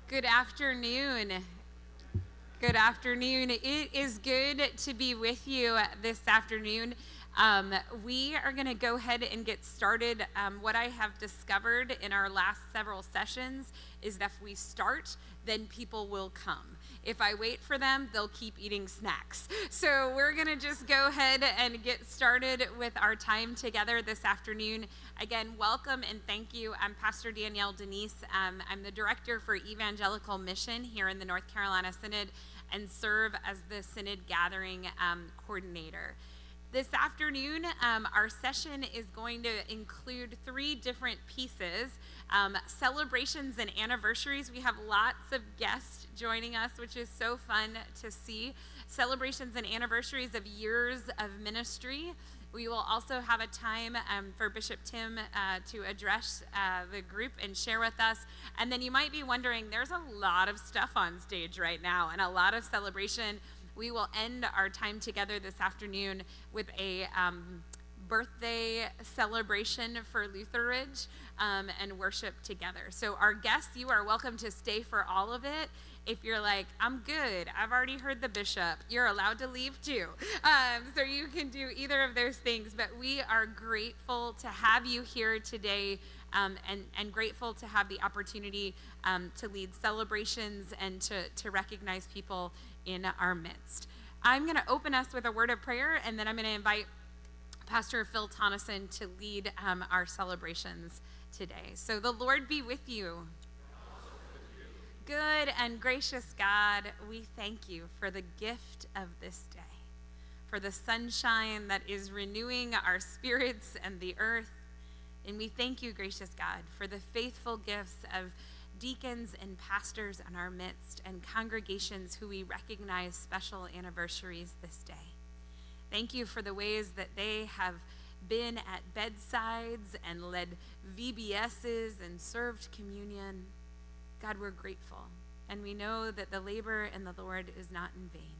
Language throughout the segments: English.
Good afternoon. Good afternoon. It is good to be with you this afternoon. We are going to go ahead and get started. What I have discovered in our last several sessions is that if we start, then people will come. If I wait for them, they'll keep eating snacks. So we're going to just go ahead and get started with our time together this afternoon. Again, welcome and thank you. I'm Pastor Danielle Denise. I'm the Director for Evangelical Mission here in the North Carolina Synod and serve as the Synod Gathering Coordinator. This afternoon, our session is going to include 3 different pieces. Celebrations and anniversaries. We have lots of guests joining us, which is so fun to see. Celebrations and anniversaries of years of ministry. We will also have a time for Bishop Tim to address the group and share with us. And then you might be wondering, there's a lot of stuff on stage right now and a lot of celebration. We will end our time together this afternoon with a birthday celebration for Lutheridge and worship together. So our guests, you are welcome to stay for all of it. If you're like, I'm good, I've already heard the bishop, you're allowed to leave too. So you can do either of those things, but we are grateful to have you here today and grateful to have the opportunity to lead celebrations and to recognize people in our midst. I'm going to open us with a word of prayer, and then I'm going to invite Pastor Phil Tonneson to lead our celebrations today. So the Lord be with you. Good and gracious God, we thank you for the gift of this day, for the sunshine that is renewing our spirits and the earth. And we thank you, gracious God, for the faithful gifts of deacons and pastors in our midst and congregations who we recognize special anniversaries this day. Thank you for the ways that they have been at bedsides and led VBSs and served communion. God, we're grateful, and we know that the labor in the Lord is not in vain.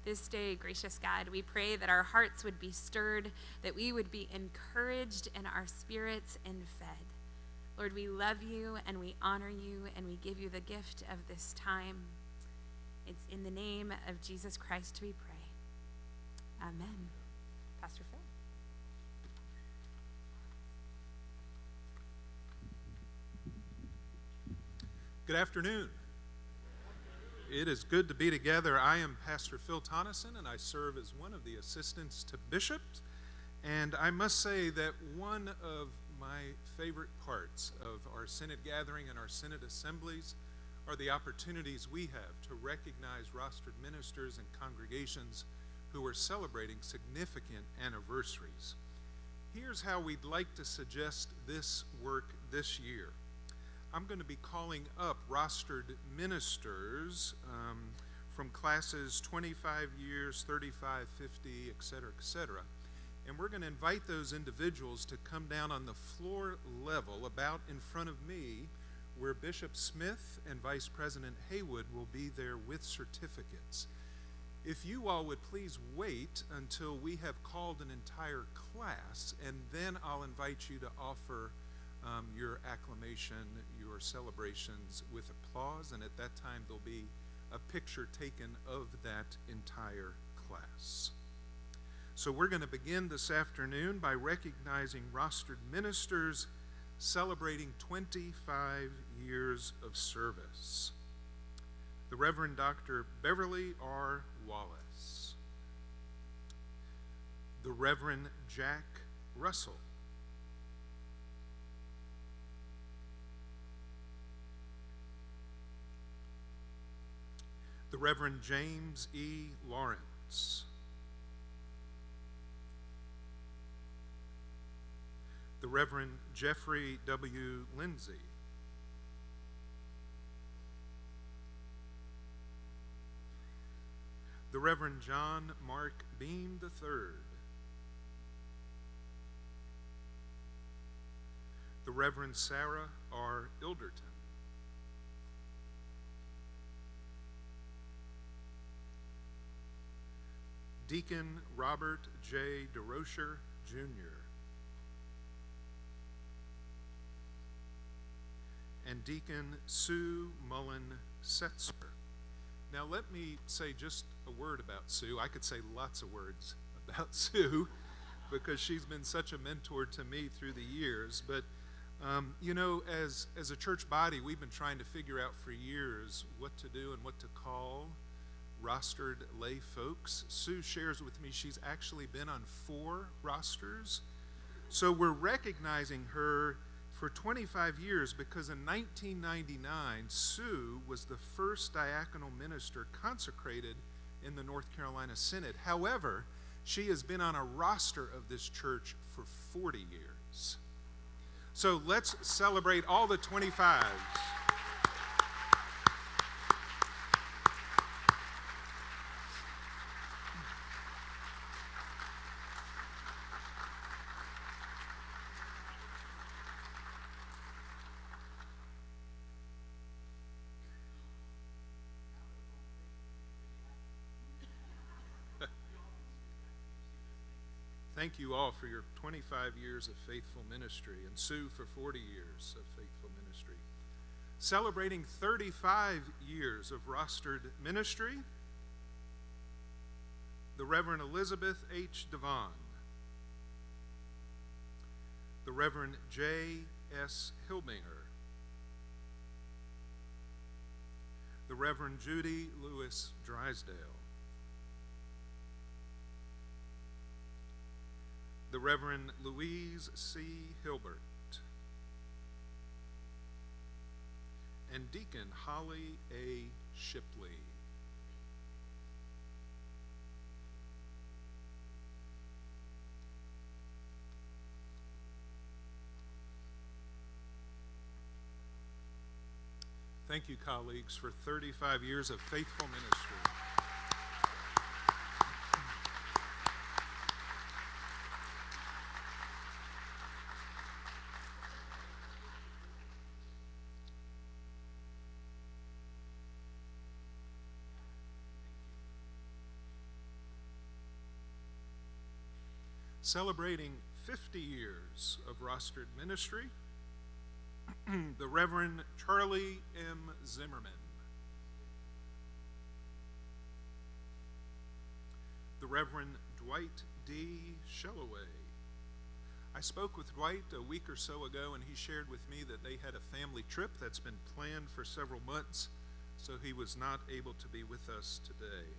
This day, gracious God, we pray that our hearts would be stirred, that we would be encouraged in our spirits and fed. Lord, we love you and we honor you and we give you the gift of this time. It's in the name of Jesus Christ we pray. Amen. Pastor Phil. Good afternoon. It is good to be together. I am Pastor Phil Tonneson, and I serve as one of the assistants to bishops. And I must say that one of my favorite parts of our Synod gathering and our Synod assemblies are the opportunities we have to recognize rostered ministers and congregations who are celebrating significant anniversaries. Here's how we'd like to suggest this work this year. I'm going to be calling up rostered ministers from classes 25 years, 35, 50, et cetera, and we're going to invite those individuals to come down on the floor level about in front of me, where Bishop Smith and Vice President Haywood will be there with certificates. If you all would please wait until we have called an entire class, and then I'll invite you to offer your acclamation, your celebrations with applause, and at that time there'll be a picture taken of that entire class. So we're going to begin this afternoon by recognizing rostered ministers celebrating 25 years of service. The Reverend Dr. Beverly R. Wallace, the Reverend Jack Russell, the Reverend James E. Lawrence, the Reverend Jeffrey W. Lindsay, the Reverend John Mark Beam III, the Reverend Sarah R. Ilderton, Deacon Robert J. DeRocher, Jr., and Deacon Sue Mullen Setzer. Now let me say just a word about Sue. I could say lots of words about Sue because she's been such a mentor to me through the years. But as a church body, we've been trying to figure out for years what to do and what to call rostered lay folks. Sue shares with me she's actually been on 4 rosters. So we're recognizing her for 25 years because in 1999, Sue was the first diaconal minister consecrated in the North Carolina Synod. However, she has been on a roster of this church for 40 years. So let's celebrate all the 25s. Thank you all for your 25 years of faithful ministry, and Sue for 40 years of faithful ministry. Celebrating 35 years of rostered ministry, the Reverend Elizabeth H. Devon, the Reverend J. S. Hilbinger, the Reverend Judy Lewis Drysdale, the Reverend Louise C. Hilbert, and Deacon Holly A. Shipley. Thank you, colleagues, for 35 years of faithful ministry. Celebrating 50 years of rostered ministry, the Reverend Charlie M. Zimmerman, the Reverend Dwight D. Shelloway. I spoke with Dwight a week or so ago, and he shared with me that they had a family trip that's been planned for several months, so he was not able to be with us today.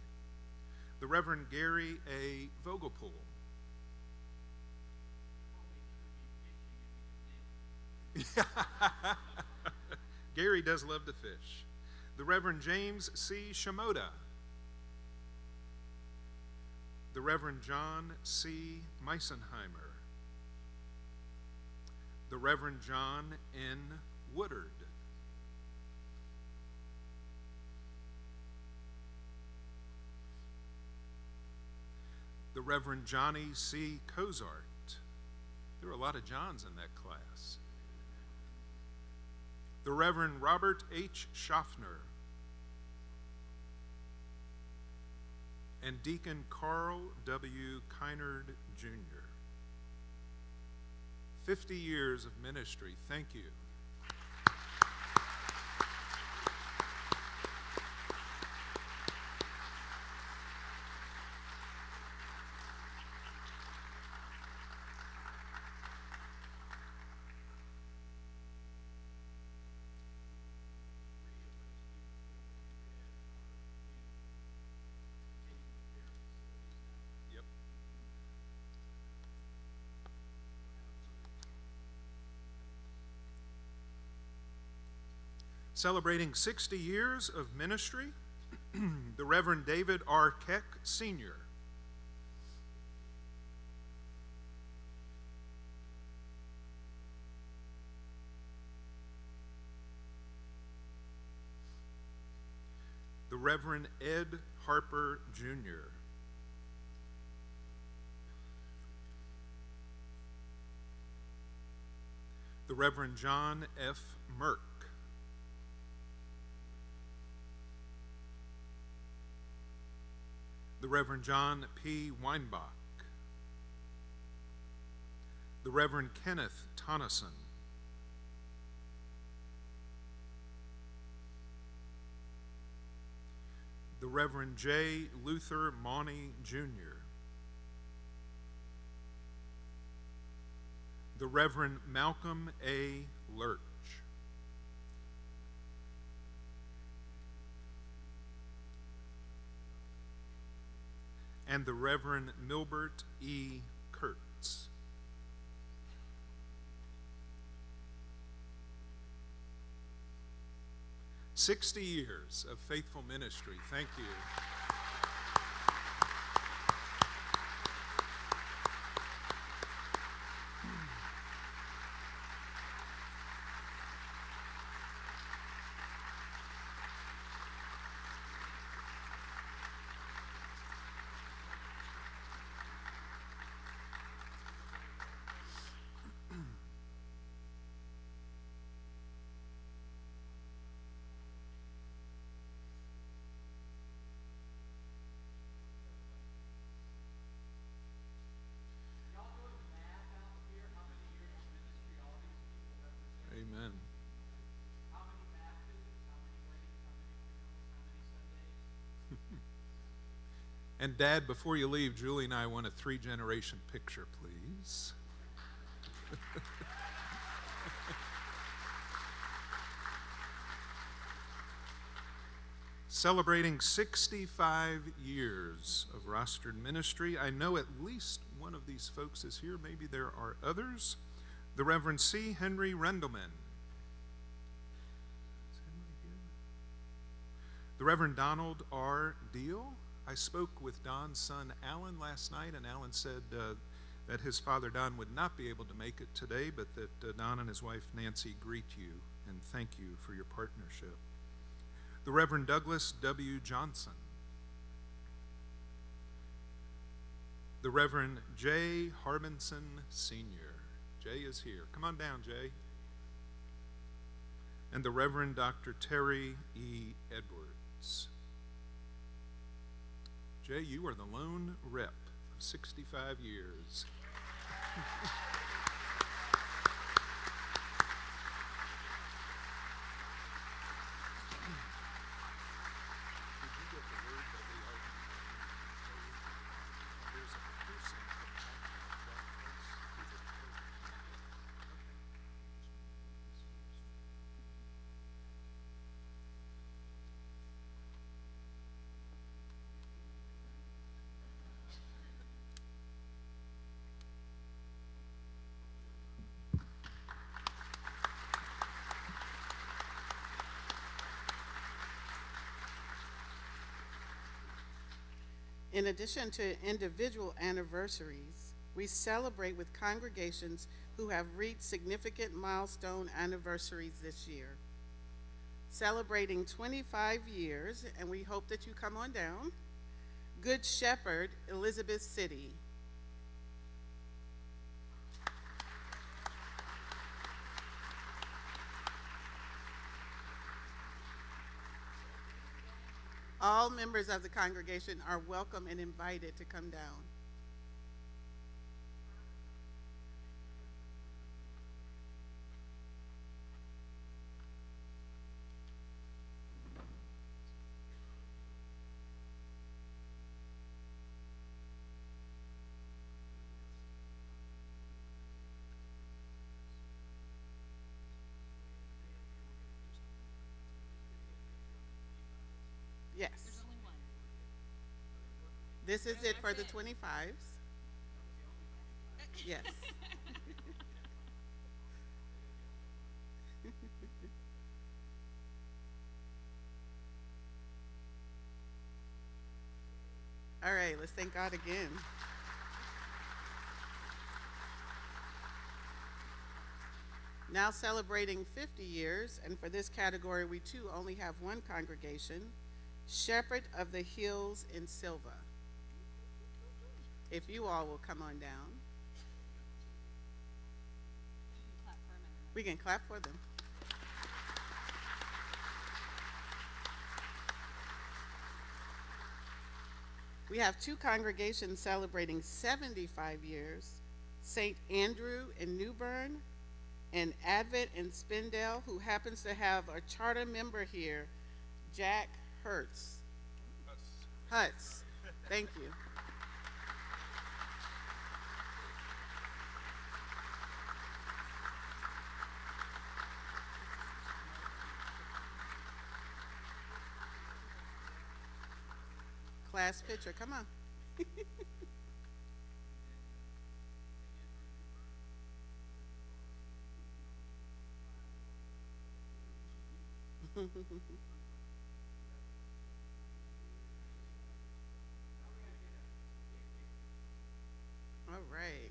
The Reverend Gary A. Vogelpool, Gary does love to fish. The Reverend James C. Shimoda, the Reverend John C. Meisenheimer, the Reverend John N. Woodard, the Reverend Johnny C. Cozart. There were a lot of Johns in that class. The Reverend Robert H. Schaffner, and Deacon Carl W. Kynard, Jr. 50 years of ministry. Thank you. Celebrating 60 years of ministry, the Reverend David R. Keck, Sr. The Reverend Ed Harper, Jr. The Reverend John F. Merck, the Reverend John P. Weinbach, the Reverend Kenneth Tonneson, the Reverend J. Luther Mauney, Jr., the Reverend Malcolm A. Lurch, and the Reverend Milbert E. Kurtz. "60 years of faithful ministry." Thank you. Amen. And Dad, before you leave, Julie and I want a 3-generation picture, please. Celebrating 65 years of rostered ministry. I know at least one of these folks is here. Maybe there are others. The Reverend C. Henry Rendelman. Is Henry here? The Reverend Donald R. Deal. I spoke with Don's son Alan last night, and Alan said that his father Don would not be able to make it today, but that Don and his wife Nancy greet you and thank you for your partnership. The Reverend Douglas W. Johnson. The Reverend J. Harbinson Sr. Jay is here. Come on down, Jay. And the Reverend Dr. Terry E. Edwards. Jay, you are the lone rep of 65 years. In addition to individual anniversaries, we celebrate with congregations who have reached significant milestone anniversaries this year. Celebrating 25 years, and we hope that you come on down, Good Shepherd, Elizabeth City. All members of the congregation are welcome and invited to come down. Yes. There's only one. This is it for That's the it. 25s. Yes. All right, let's thank God again. Now celebrating 50 years, and for this category, we too only have one congregation, Shepherd of the Hills in Silva. If you all will come on down. Clap for a minute. We can clap for them. We have two congregations celebrating 75 years, St. Andrew in New Bern and Advent in Spindale, who happens to have a charter member here, Jack Hertz. Hutz. Thank you. Class picture, come on. All right.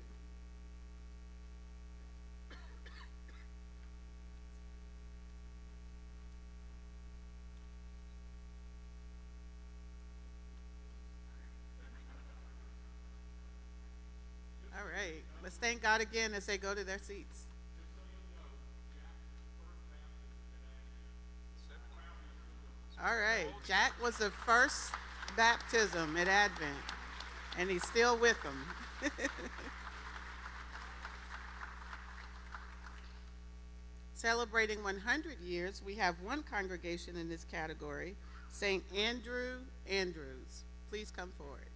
All right. Let's thank God again as they go to their seats. All right. Jack was the first baptism at Advent, and he's still with them. Celebrating 100 years, we have one congregation in this category, St. Andrew Andrews. Please come forward.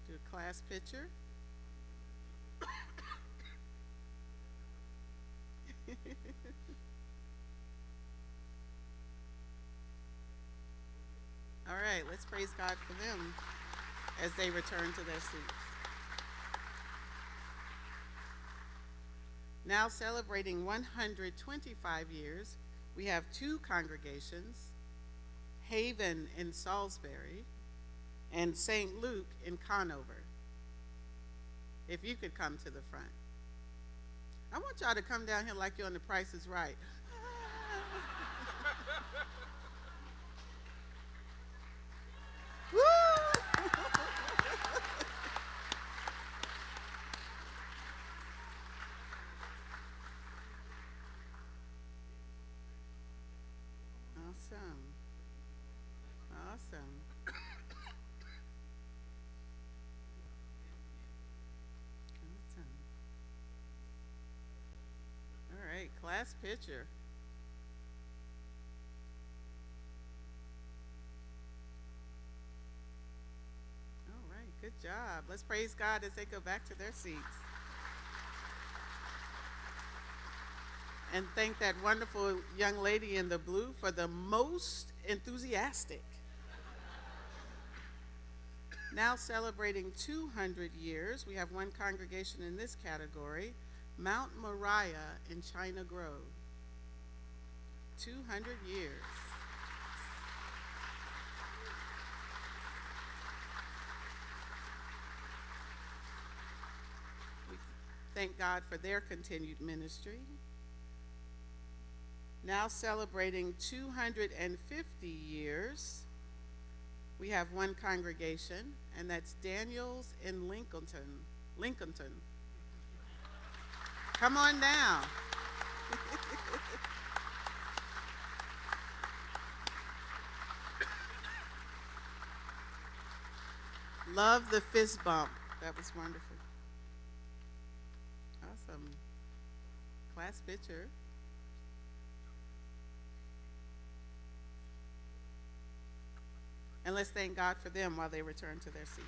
Do a class picture. All right, let's praise God for them as they return to their seats. Now celebrating 125 years, we have two congregations, Haven in Salisbury and St. Luke in Conover. If you could come to the front. I want y'all to come down here like you're on The Price is Right. Woo! Awesome. Awesome. Awesome. All right, class picture. All right, good job. Let's praise God as they go back to their seats. And thank that wonderful young lady in the blue for the most enthusiastic. Now celebrating 200 years, we have one congregation in this category, Mount Moriah in China Grove. 200 years. We thank God for their continued ministry. Now celebrating 250 years, we have one congregation, and that's Daniels in Lincolnton. Come on down. Love the fist bump. That was wonderful. Awesome. Class picture. And let's thank God for them while they return to their seats.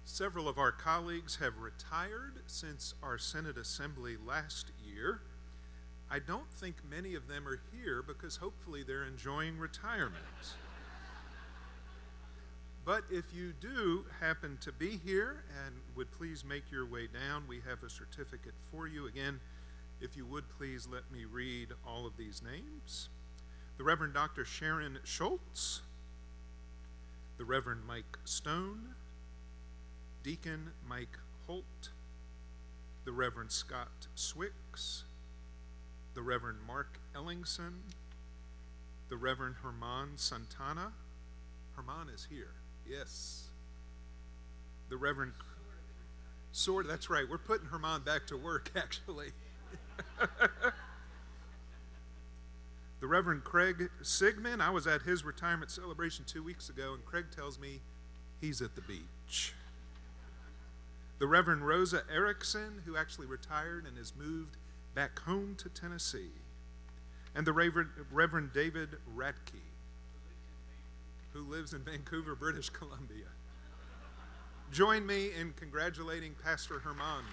Several of our colleagues have retired since our Synod Assembly last year. I don't think many of them are here because hopefully they're enjoying retirement. But if you do happen to be here and would please make your way down, we have a certificate for you. Again, if you would please let me read all of these names. The Reverend Dr. Sharon Schultz, the Reverend Mike Stone, Deacon Mike Holt, the Reverend Scott Swicks, the Reverend Mark Ellingson, the Reverend Herman Santana. Herman is here, yes. The Reverend that's right, we're putting Herman back to work, actually. The Reverend Craig Sigmund, I was at his retirement celebration 2 weeks ago, and Craig tells me he's at the beach. The Reverend Rosa Erickson, who actually retired and has moved back home to Tennessee. And the Reverend David Radke, who lives in Vancouver, British Columbia. Join me in congratulating Pastor Herman.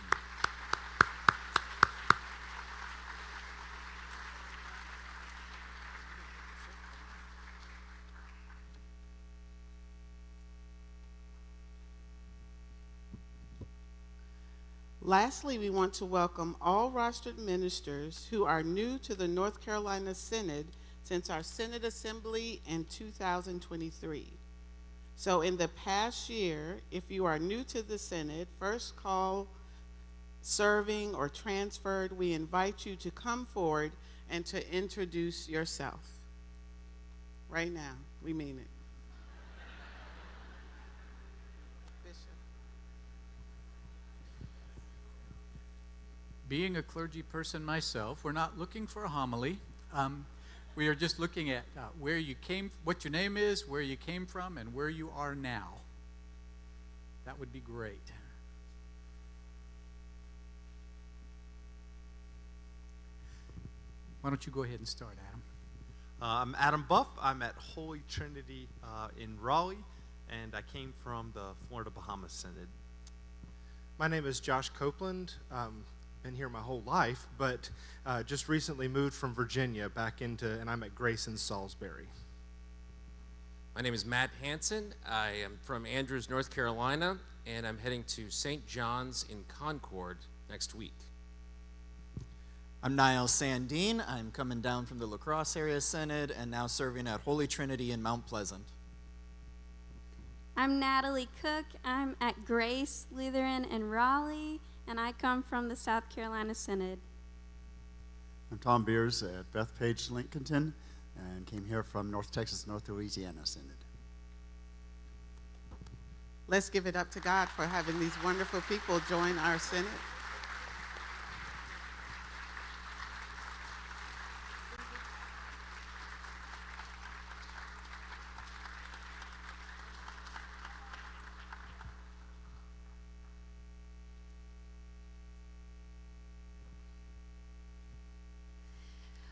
Lastly, we want to welcome all rostered ministers who are new to the North Carolina Synod since our Synod Assembly in 2023. So in the past year, if you are new to the Synod, first call, serving, or transferred, we invite you to come forward and to introduce yourself. Right now, we mean it. Being a clergy person myself, we're not looking for a homily. We are just looking at where you came, what your name is, where you came from, and where you are now. That would be great. Why don't you go ahead and start, Adam? I'm Adam Buff. I'm at Holy Trinity in Raleigh, and I came from the Florida Bahamas Synod. My name is Josh Copeland. Been here my whole life, but just recently moved from Virginia back and I'm at Grace in Salisbury. My name is Matt Hansen. I am from Andrews, North Carolina, and I'm heading to St. John's in Concord next week. I'm Niall Sandine. I'm coming down from the La Crosse area Synod and now serving at Holy Trinity in Mount Pleasant. I'm Natalie Cook. I'm at Grace Lutheran in Raleigh, and I come from the South Carolina Synod. I'm Tom Beers at Bethpage Lincolnton and came here from North Texas, North Louisiana Synod. Let's give it up to God for having these wonderful people join our Synod.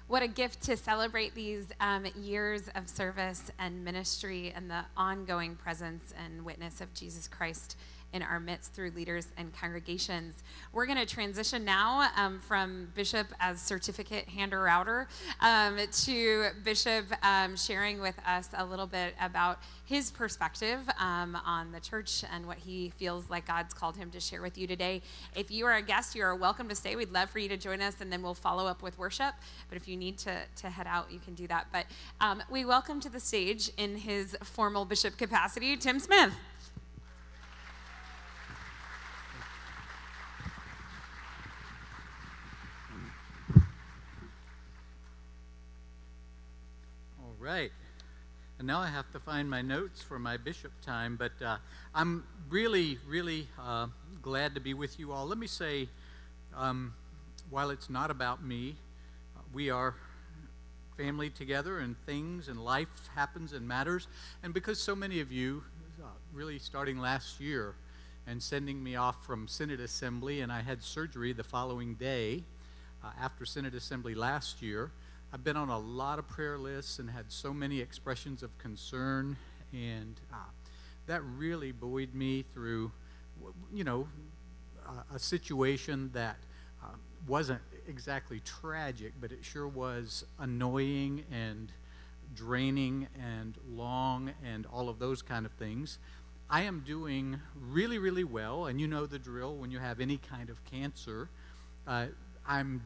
What a gift to celebrate these years of service and ministry and the ongoing presence and witness of Jesus Christ in our midst through leaders and congregations. We're going to transition now from Bishop as certificate hander-outer to Bishop sharing with us a little bit about his perspective on the church and what he feels like God's called him to share with you today. If you are a guest, you are welcome to stay. We'd love for you to join us, and then we'll follow up with worship. But if you need to head out, you can do that. But we welcome to the stage in his formal bishop capacity, Tim Smith. Right. And now I have to find my notes for my bishop time, but I'm really, really glad to be with you all. Let me say, while it's not about me, we are family together, and things and life happens and matters. And because so many of you, really starting last year and sending me off from Synod Assembly, and I had surgery the following day after Synod Assembly last year, I've been on a lot of prayer lists and had so many expressions of concern, and that really buoyed me through, a situation that wasn't exactly tragic, but it sure was annoying and draining and long and all of those kind of things. I am doing really, really well, and you know the drill when you have any kind of cancer. I'm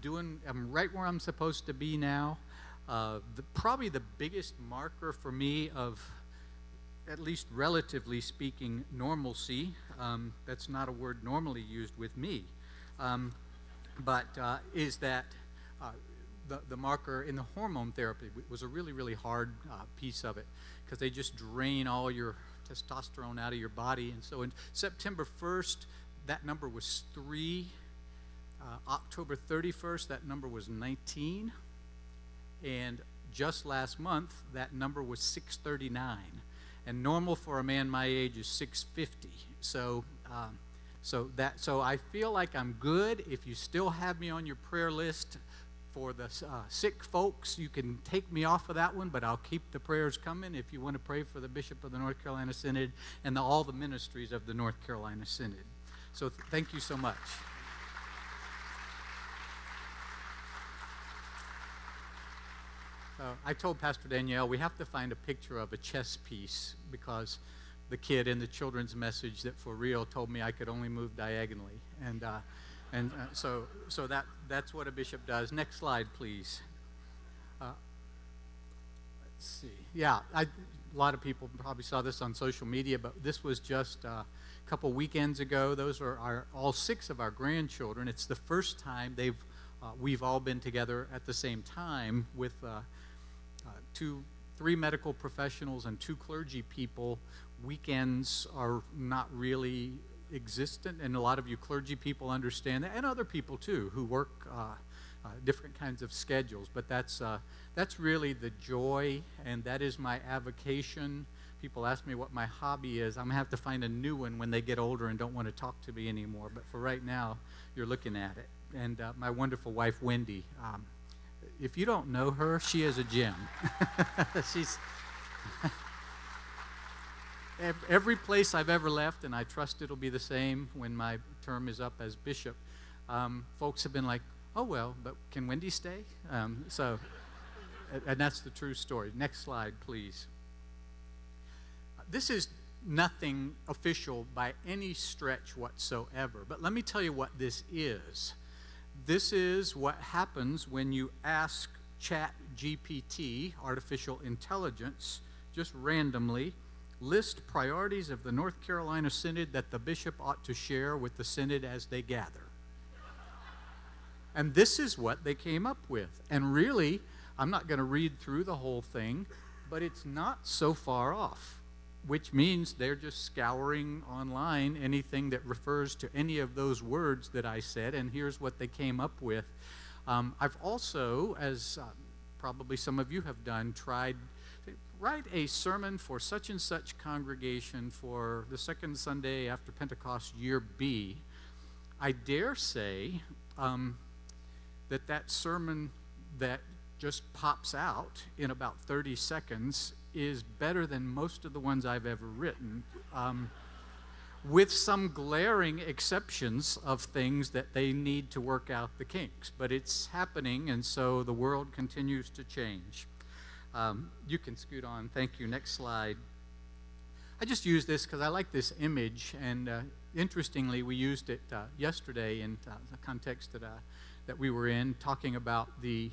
right where I'm supposed to be now. Probably the biggest marker for me of at least relatively speaking, normalcy. That's not a word normally used with me, but is that the marker in the hormone therapy was a really, really hard piece of it, because they just drain all your testosterone out of your body. And so in September 1st, that number was 3. October 31st, that number was 19. And just last month, that number was 639. And normal for a man my age is 650. So I feel like I'm good. If you still have me on your prayer list for the sick folks, you can take me off of that one, but I'll keep the prayers coming if you want to pray for the Bishop of the North Carolina Synod and all the ministries of the North Carolina Synod. So thank you so much. I told Pastor Danielle we have to find a picture of a chess piece, because the kid in the children's message that for real told me I could only move diagonally. So that's what a bishop does. Next slide, please. Let's see. Yeah, a lot of people probably saw this on social media, but this was just a couple weekends ago. Those are all 6 of our grandchildren. It's the first time we've all been together at the same time with 3 medical professionals and 2 clergy people. Weekends are not really existent, and a lot of you clergy people understand that, and other people too who work different kinds of schedules. But that's really the joy, and that is my avocation. People ask me what my hobby is. I'm going to have to find a new one when they get older and don't want to talk to me anymore. But for right now, you're looking at it. And my wonderful wife, Wendy, if you don't know her, she is a gem. She's every place I've ever left, and I trust it'll be the same when my term is up as bishop, folks have been like, oh, well, but can Wendy stay? And that's the true story. Next slide, please. This is nothing official by any stretch whatsoever, but let me tell you what this is. This is what happens when you ask ChatGPT, artificial intelligence, just randomly, list priorities of the North Carolina Synod that the bishop ought to share with the Synod as they gather. And this is what they came up with. And really, I'm not going to read through the whole thing, but it's not so far off, which means they're just scouring online anything that refers to any of those words that I said, and here's what they came up with. I've also, as probably some of you have done, tried write a sermon for such and such congregation for the second Sunday after Pentecost, year B. I dare say that sermon that just pops out in about 30 seconds is better than most of the ones I've ever written, with some glaring exceptions of things that they need to work out the kinks. But it's happening, and so the world continues to change. You can scoot on. Thank you. Next slide. I just use this because I like this image, and interestingly, we used it yesterday in the context that we were in, talking about the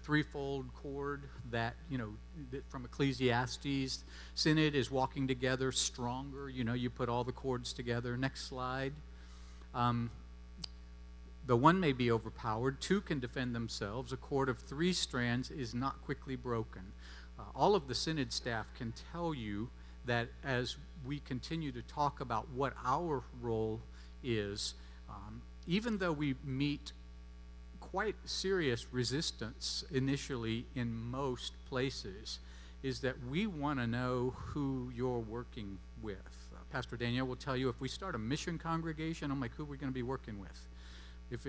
threefold cord that, that from Ecclesiastes. Synod is walking together stronger. You put all the cords together. Next slide. The one may be overpowered, 2 can defend themselves. A cord of 3 strands is not quickly broken. All of the Synod staff can tell you that as we continue to talk about what our role is, even though we meet quite serious resistance initially in most places, is that we want to know who you're working with. Pastor Danielle will tell you, if we start a mission congregation, I'm like, who are we going to be working with? If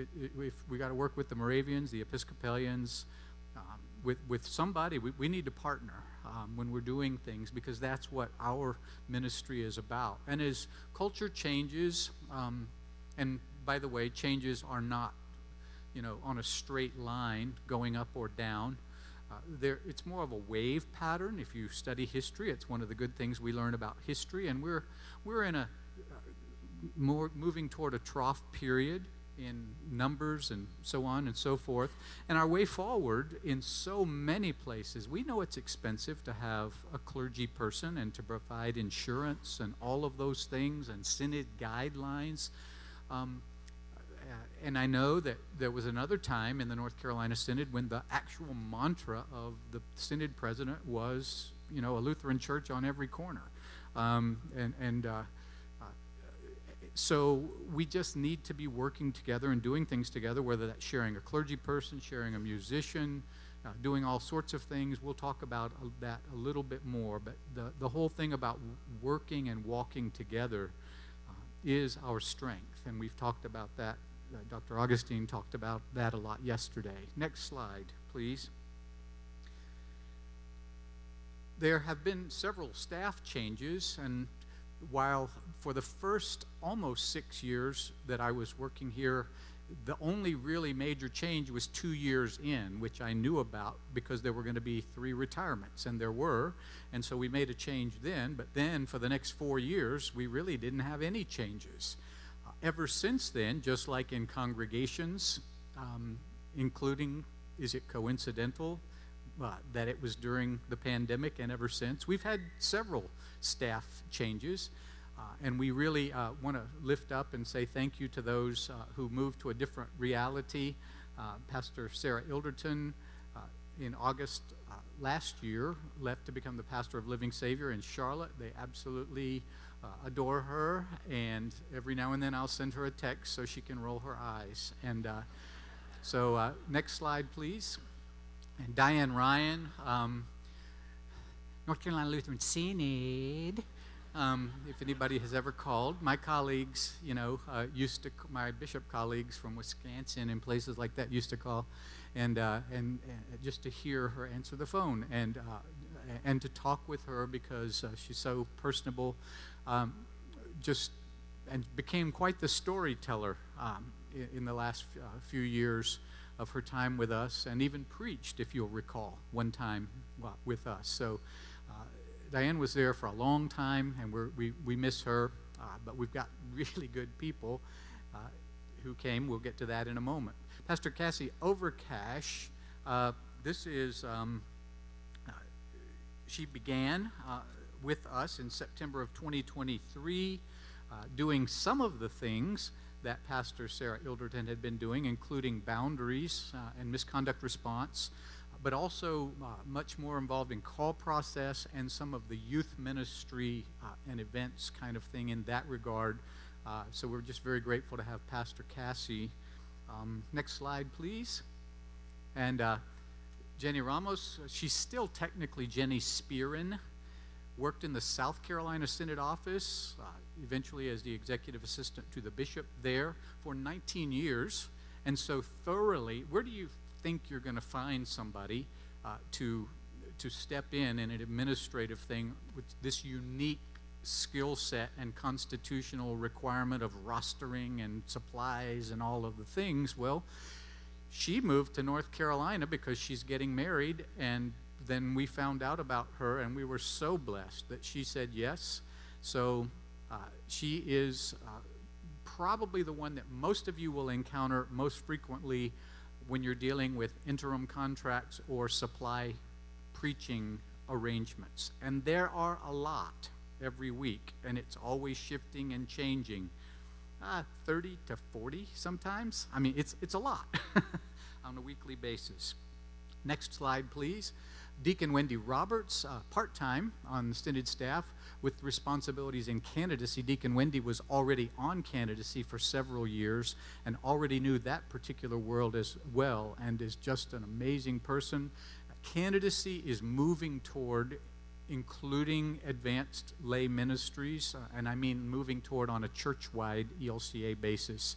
we got to work with the Moravians, the Episcopalians, with somebody, we need to partner when we're doing things, because that's what our ministry is about. And as culture changes, and by the way, changes are not, on a straight line going up or down. It's more of a wave pattern. If you study history, it's one of the good things we learn about history, and we're in a more moving toward a trough period. in numbers and so on and so forth, and our way forward in so many places. We know it's expensive to have a clergy person and to provide insurance and all of those things and synod guidelines. And I know that there was another time in the North Carolina Synod when the actual mantra of the synod president was, a Lutheran church on every corner. So we just need to be working together and doing things together, whether that's sharing a clergy person, sharing a musician, doing all sorts of things. We'll talk about that a little bit more, but the whole thing about working and walking together is our strength, and we've talked about that. Dr. Augustine talked about that a lot yesterday. Next slide, please. There have been several staff changes, and while for the first almost 6 years that I was working here, the only really major change was 2 years in, which I knew about because there were going to be 3 retirements, and there were, and so we made a change then. But then for the next 4 years, we really didn't have any changes. Ever since then, just like in congregations, including, is it coincidental that it was during the pandemic, and ever since, we've had several staff changes. And we really want to lift up and say thank you to those who moved to a different reality. Pastor Sarah Ilderton, in August last year, left to become the pastor of Living Savior in Charlotte. They absolutely adore her, and every now and then I'll send her a text so she can roll her eyes. And so next slide, please. And Diane Ryan, North Carolina Lutheran Synod. If anybody has ever called, my colleagues, my bishop colleagues from Wisconsin and places like that used to call, and just to hear her answer the phone and to talk with her because she's so personable, and became quite the storyteller in the last few years of her time with us, and even preached, if you'll recall, one time with us. So Diane was there for a long time, and we miss her, but we've got really good people who came. We'll get to that in a moment. Pastor Cassie Overcash, this is, she began with us in September of 2023, doing some of the things that Pastor Sarah Ilderton had been doing, including boundaries and misconduct response, but also much more involved in call process and some of the youth ministry and events kind of thing in that regard. So we're just very grateful to have Pastor Cassie. Next slide, please. And Jenny Ramos, she's still technically Jenny Spearin, worked in the South Carolina Synod office, eventually as the executive assistant to the bishop there for 19 years. And so thoroughly, where do you think you're going to find somebody to step in an administrative thing with this unique skill set and constitutional requirement of rostering and supplies and all of the things? Well, she moved to North Carolina because she's getting married, and then we found out about her, and we were so blessed that she said yes. So she is probably the one that most of you will encounter most frequently when you're dealing with interim contracts or supply preaching arrangements. And there are a lot every week, and it's always shifting and changing. 30 to 40 sometimes. I mean, it's a lot on a weekly basis. Next slide, please. Deacon Wendy Roberts, part-time on the Synod staff with responsibilities in candidacy. Deacon Wendy was already on candidacy for several years and already knew that particular world as well, and is just an amazing person. Candidacy is moving toward including advanced lay ministries, and I mean moving toward on a church-wide ELCA basis,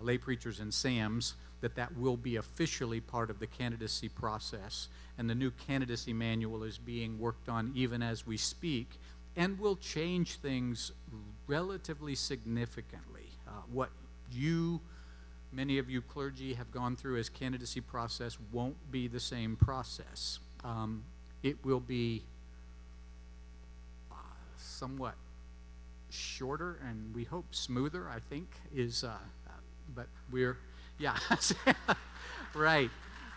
lay preachers and SAMs, that will be officially part of the candidacy process. And the new candidacy manual is being worked on even as we speak, and will change things relatively significantly. What many of you clergy have gone through as candidacy process won't be the same process. It will be somewhat shorter, and we hope smoother, I think, is but we're, yeah, right.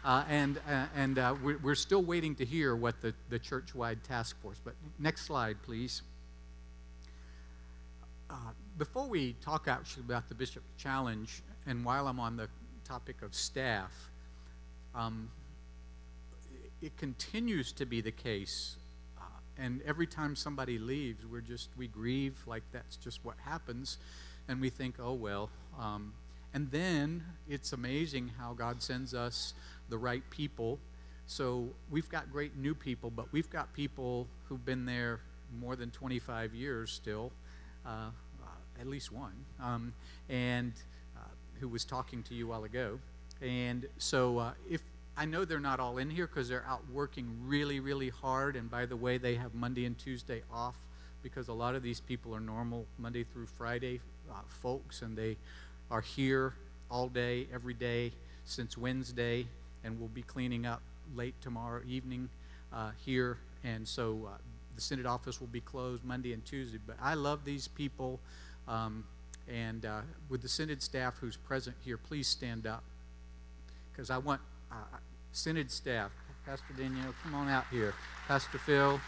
We're still waiting to hear what the church-wide task force, but next slide, please. Before we talk actually about the Bishop Challenge, and while I'm on the topic of staff, it continues to be the case, and every time somebody leaves, we grieve like that's just what happens, and we think, oh well. And then it's amazing how God sends us the right people. So we've got great new people, but we've got people who've been there more than 25 years still, at least one, and who was talking to you a while ago. And so if I know they're not all in here because they're out working really, really hard, and by the way, they have Monday and Tuesday off because a lot of these people are normal Monday through Friday folks, and they are here all day, every day since Wednesday, and we'll be cleaning up late tomorrow evening here, and so the Synod office will be closed Monday and Tuesday. But I love these people, and with the Synod staff who's present here, please stand up, because I want Synod staff. Pastor Danielle, come on out here. Pastor Phil,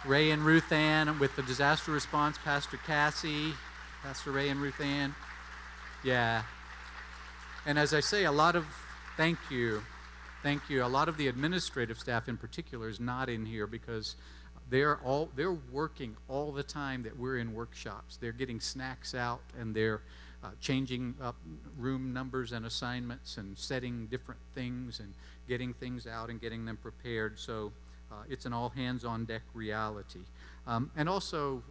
Ray and Ruth Ann with the disaster response, Pastor Cassie, Pastor Ray and Ruth Ann. Yeah. And as I say, thank you. A lot of the administrative staff in particular is not in here because they're working all the time that we're in workshops. They're getting snacks out, and they're changing up room numbers and assignments and setting different things and getting things out and getting them prepared. So it's an all hands on deck reality. And also,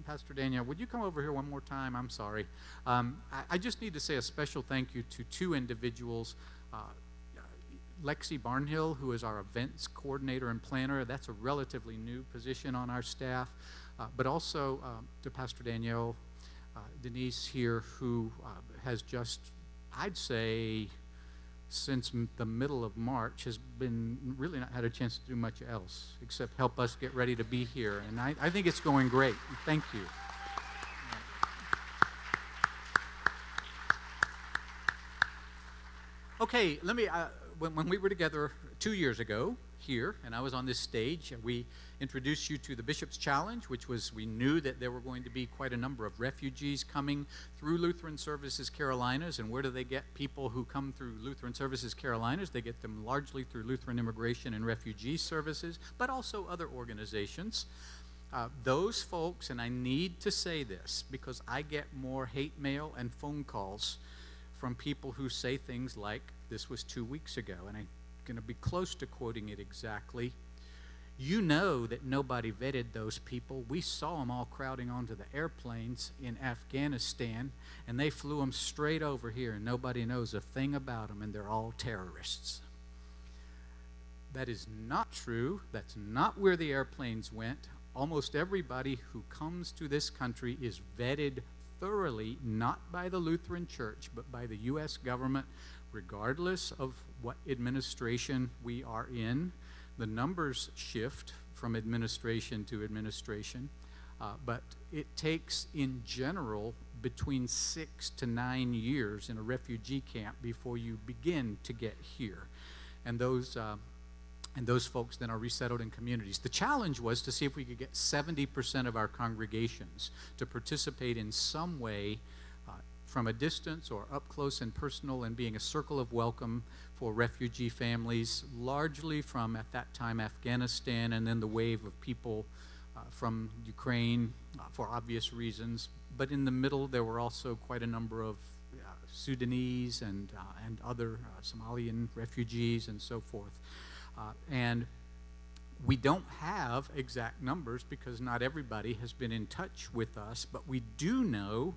Pastor Danielle, would you come over here one more time? I'm sorry. I just need to say a special thank you to two individuals. Lexi Barnhill, who is our events coordinator and planner. That's a relatively new position on our staff. But also to Pastor Danielle, Denise here, who has just, I'd say, since the middle of March, has been really not had a chance to do much else except help us get ready to be here. And I think it's going great. Thank you. Okay, let me, when we were together 2 years ago here, and I was on this stage, we introduced you to the Bishop's Challenge, which was, we knew that there were going to be quite a number of refugees coming through Lutheran Services Carolinas. And where do they get people who come through Lutheran Services Carolinas? They get them largely through Lutheran Immigration and Refugee Services, but also other organizations. Those folks, and I need to say this because I get more hate mail and phone calls from people who say things like, this was 2 weeks ago, and I'm going to be close to quoting it exactly. You know that nobody vetted those people. We saw them all crowding onto the airplanes in Afghanistan, and they flew them straight over here, and nobody knows a thing about them, and they're all terrorists. That is not true. That's not where the airplanes went. Almost everybody who comes to this country is vetted thoroughly, not by the Lutheran Church, but by the U.S. government, regardless of what administration we are in. The numbers shift from administration to administration, but it takes, in general, between 6 to 9 years in a refugee camp before you begin to get here. And those folks then are resettled in communities. The challenge was to see if we could get 70% of our congregations to participate in some way from a distance or up close and personal, and being a circle of welcome for refugee families, largely from, at that time, Afghanistan, and then the wave of people from Ukraine for obvious reasons. But in the middle, there were also quite a number of Sudanese and other Somalian refugees and so forth. And we don't have exact numbers because not everybody has been in touch with us, but we do know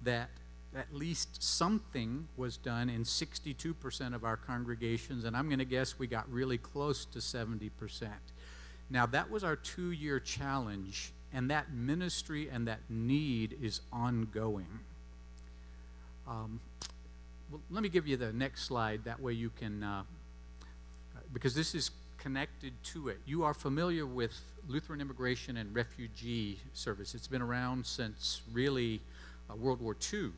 that at least something was done in 62% of our congregations, and I'm going to guess we got really close to 70%. Now, that was our 2-year challenge, and that ministry and that need is ongoing. Well, let me give you the next slide. That way you can, because this is connected to it. You are familiar with Lutheran Immigration and Refugee Service. It's been around since really World War II.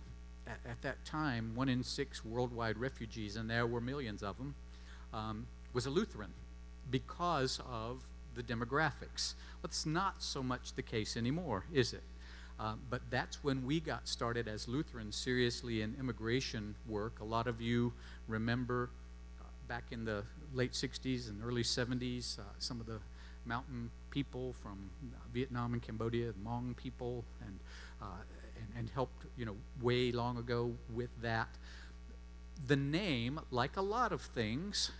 at that time, 1 in 6 worldwide refugees, and there were millions of them, was a Lutheran because of the demographics. Well, it's not so much the case anymore, is it? But that's when we got started as Lutherans seriously in immigration work. A lot of you remember back in the late 60s and early 70s, some of the mountain people from Vietnam and Cambodia, the Hmong people, and helped, way long ago with that. The name, like a lot of things,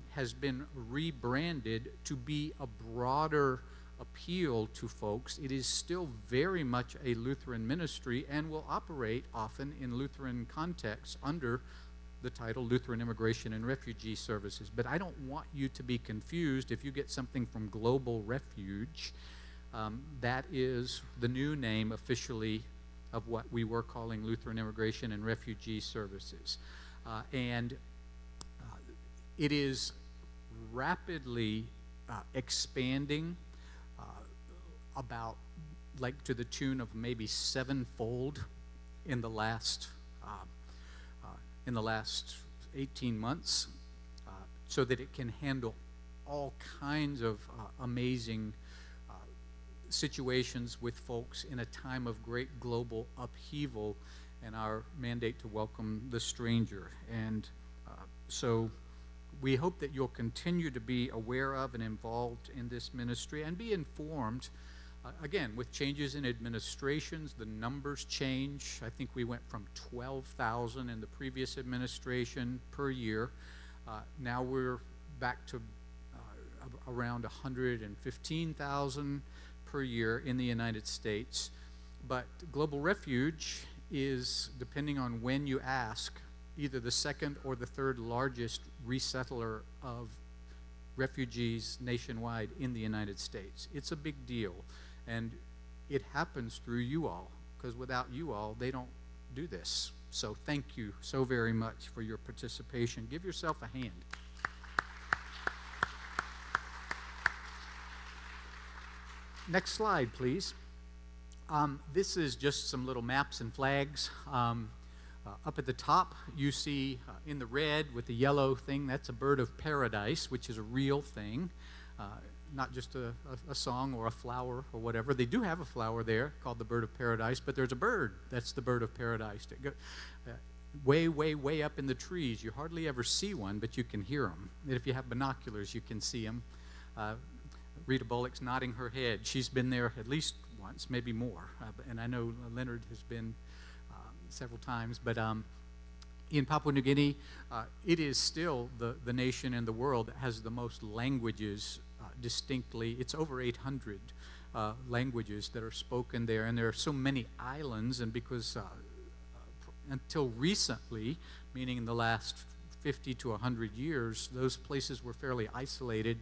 has been rebranded to be a broader appeal to folks. It is still very much a Lutheran ministry and will operate often in Lutheran contexts under the title Lutheran Immigration and Refugee Services. But I don't want you to be confused if you get something from Global Refuge. That is the new name officially of what we were calling Lutheran Immigration and Refugee Services. And it is rapidly expanding about to the tune of maybe 7-fold in the last 18 months, so that it can handle all kinds of amazing situations with folks in a time of great global upheaval and our mandate to welcome the stranger. And so we hope that you'll continue to be aware of and involved in this ministry and be informed. Again, with changes in administrations, the numbers change. I think we went from 12,000 in the previous administration per year. Now we're back to around 115,000 per year in the United States. But Global Refuge is, depending on when you ask, either the second or the third largest resettler of refugees nationwide in the United States. It's a big deal, and it happens through you all, because without you all, they don't do this. So thank you so very much for your participation. Give yourself a hand. Next slide, please. This is just some little maps and flags. Up at the top, you see in the red with the yellow thing, that's a bird of paradise, which is a real thing, not just a song or a flower or whatever. They do have a flower there called the bird of paradise, but there's a bird that's the bird of paradise. Way, way, way up in the trees. You hardly ever see one, but you can hear them. And if you have binoculars, you can see them. Rita Bullock's nodding her head. She's been there at least once, maybe more. And I know Leonard has been several times, but in Papua New Guinea, it is still the nation in the world that has the most languages distinctly. It's over 800 languages that are spoken there, and there are so many islands, and because until recently, meaning in the last 50 to 100 years, those places were fairly isolated.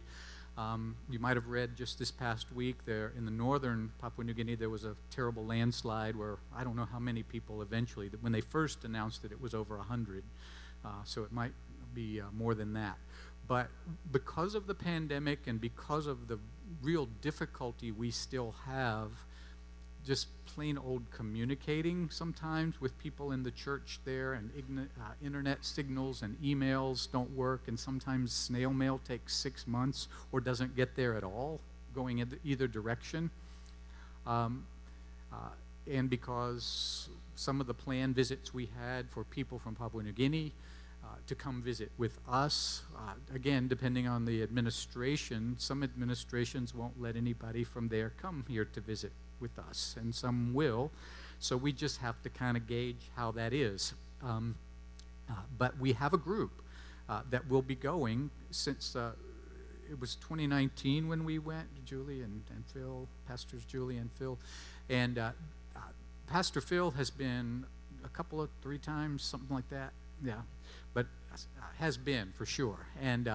You might have read just this past week there in the northern Papua New Guinea, there was a terrible landslide where I don't know how many people eventually, when they first announced it was over 100. So it might be more than that. But because of the pandemic and because of the real difficulty we still have just plain old communicating sometimes with people in the church there, and internet signals and emails don't work, and sometimes snail mail takes 6 months or doesn't get there at all, going in either direction. And because some of the planned visits we had for people from Papua New Guinea to come visit with us, again, depending on the administration, some administrations won't let anybody from there come here to visit with us, and some will. So we just have to kind of gauge how that is. But we have a group that will be going since it was 2019 when we went, Julie and Phil, Pastors Julie and Phil. And Pastor Phil has been a 3 times, something like that. Yeah, but has been for sure. And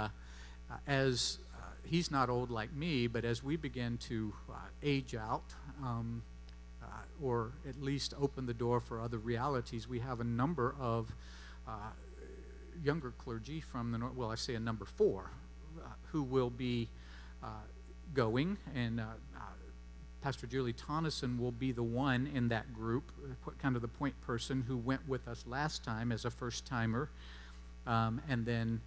as he's not old like me, but as we begin to age out, or at least open the door for other realities, we have a number of younger clergy from the north, well, I say a number 4, who will be going, and Pastor Julie Tonneson will be the one in that group, kind of the point person who went with us last time as a first-timer. And then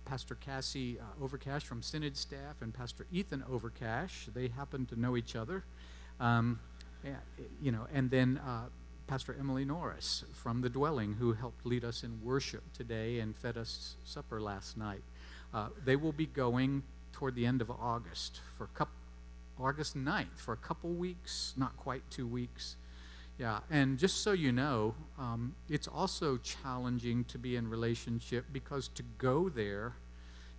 Pastor Cassie Overcash from Synod staff and Pastor Ethan Overcash, they happen to know each other. And then Pastor Emily Norris from The Dwelling, who helped lead us in worship today and fed us supper last night. They will be going toward the end of August, August 9th, for a couple weeks, not quite 2 weeks. Yeah, and just so you know, it's also challenging to be in relationship because to go there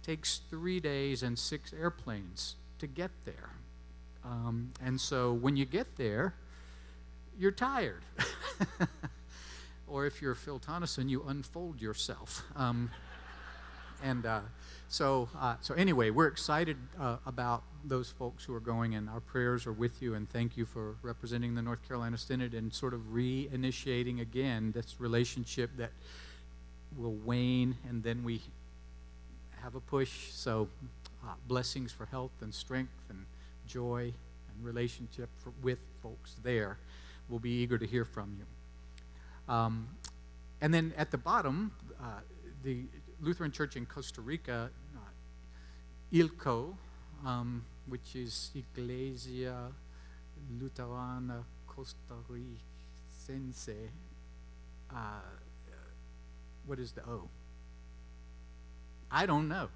takes 3 days and 6 airplanes to get there. And so when you get there, you're tired. Or if you're Phil Tonneson, you unfold yourself. So anyway, we're excited about those folks who are going, and our prayers are with you, and thank you for representing the North Carolina Synod and sort of reinitiating again this relationship that will wane, and then we have a push. So blessings for health and strength and joy and relationship with folks there. We'll be eager to hear from you. And then at the bottom, the Lutheran Church in Costa Rica, ILCO, which is Iglesia Luterana Costarricense. What is the O? I don't know.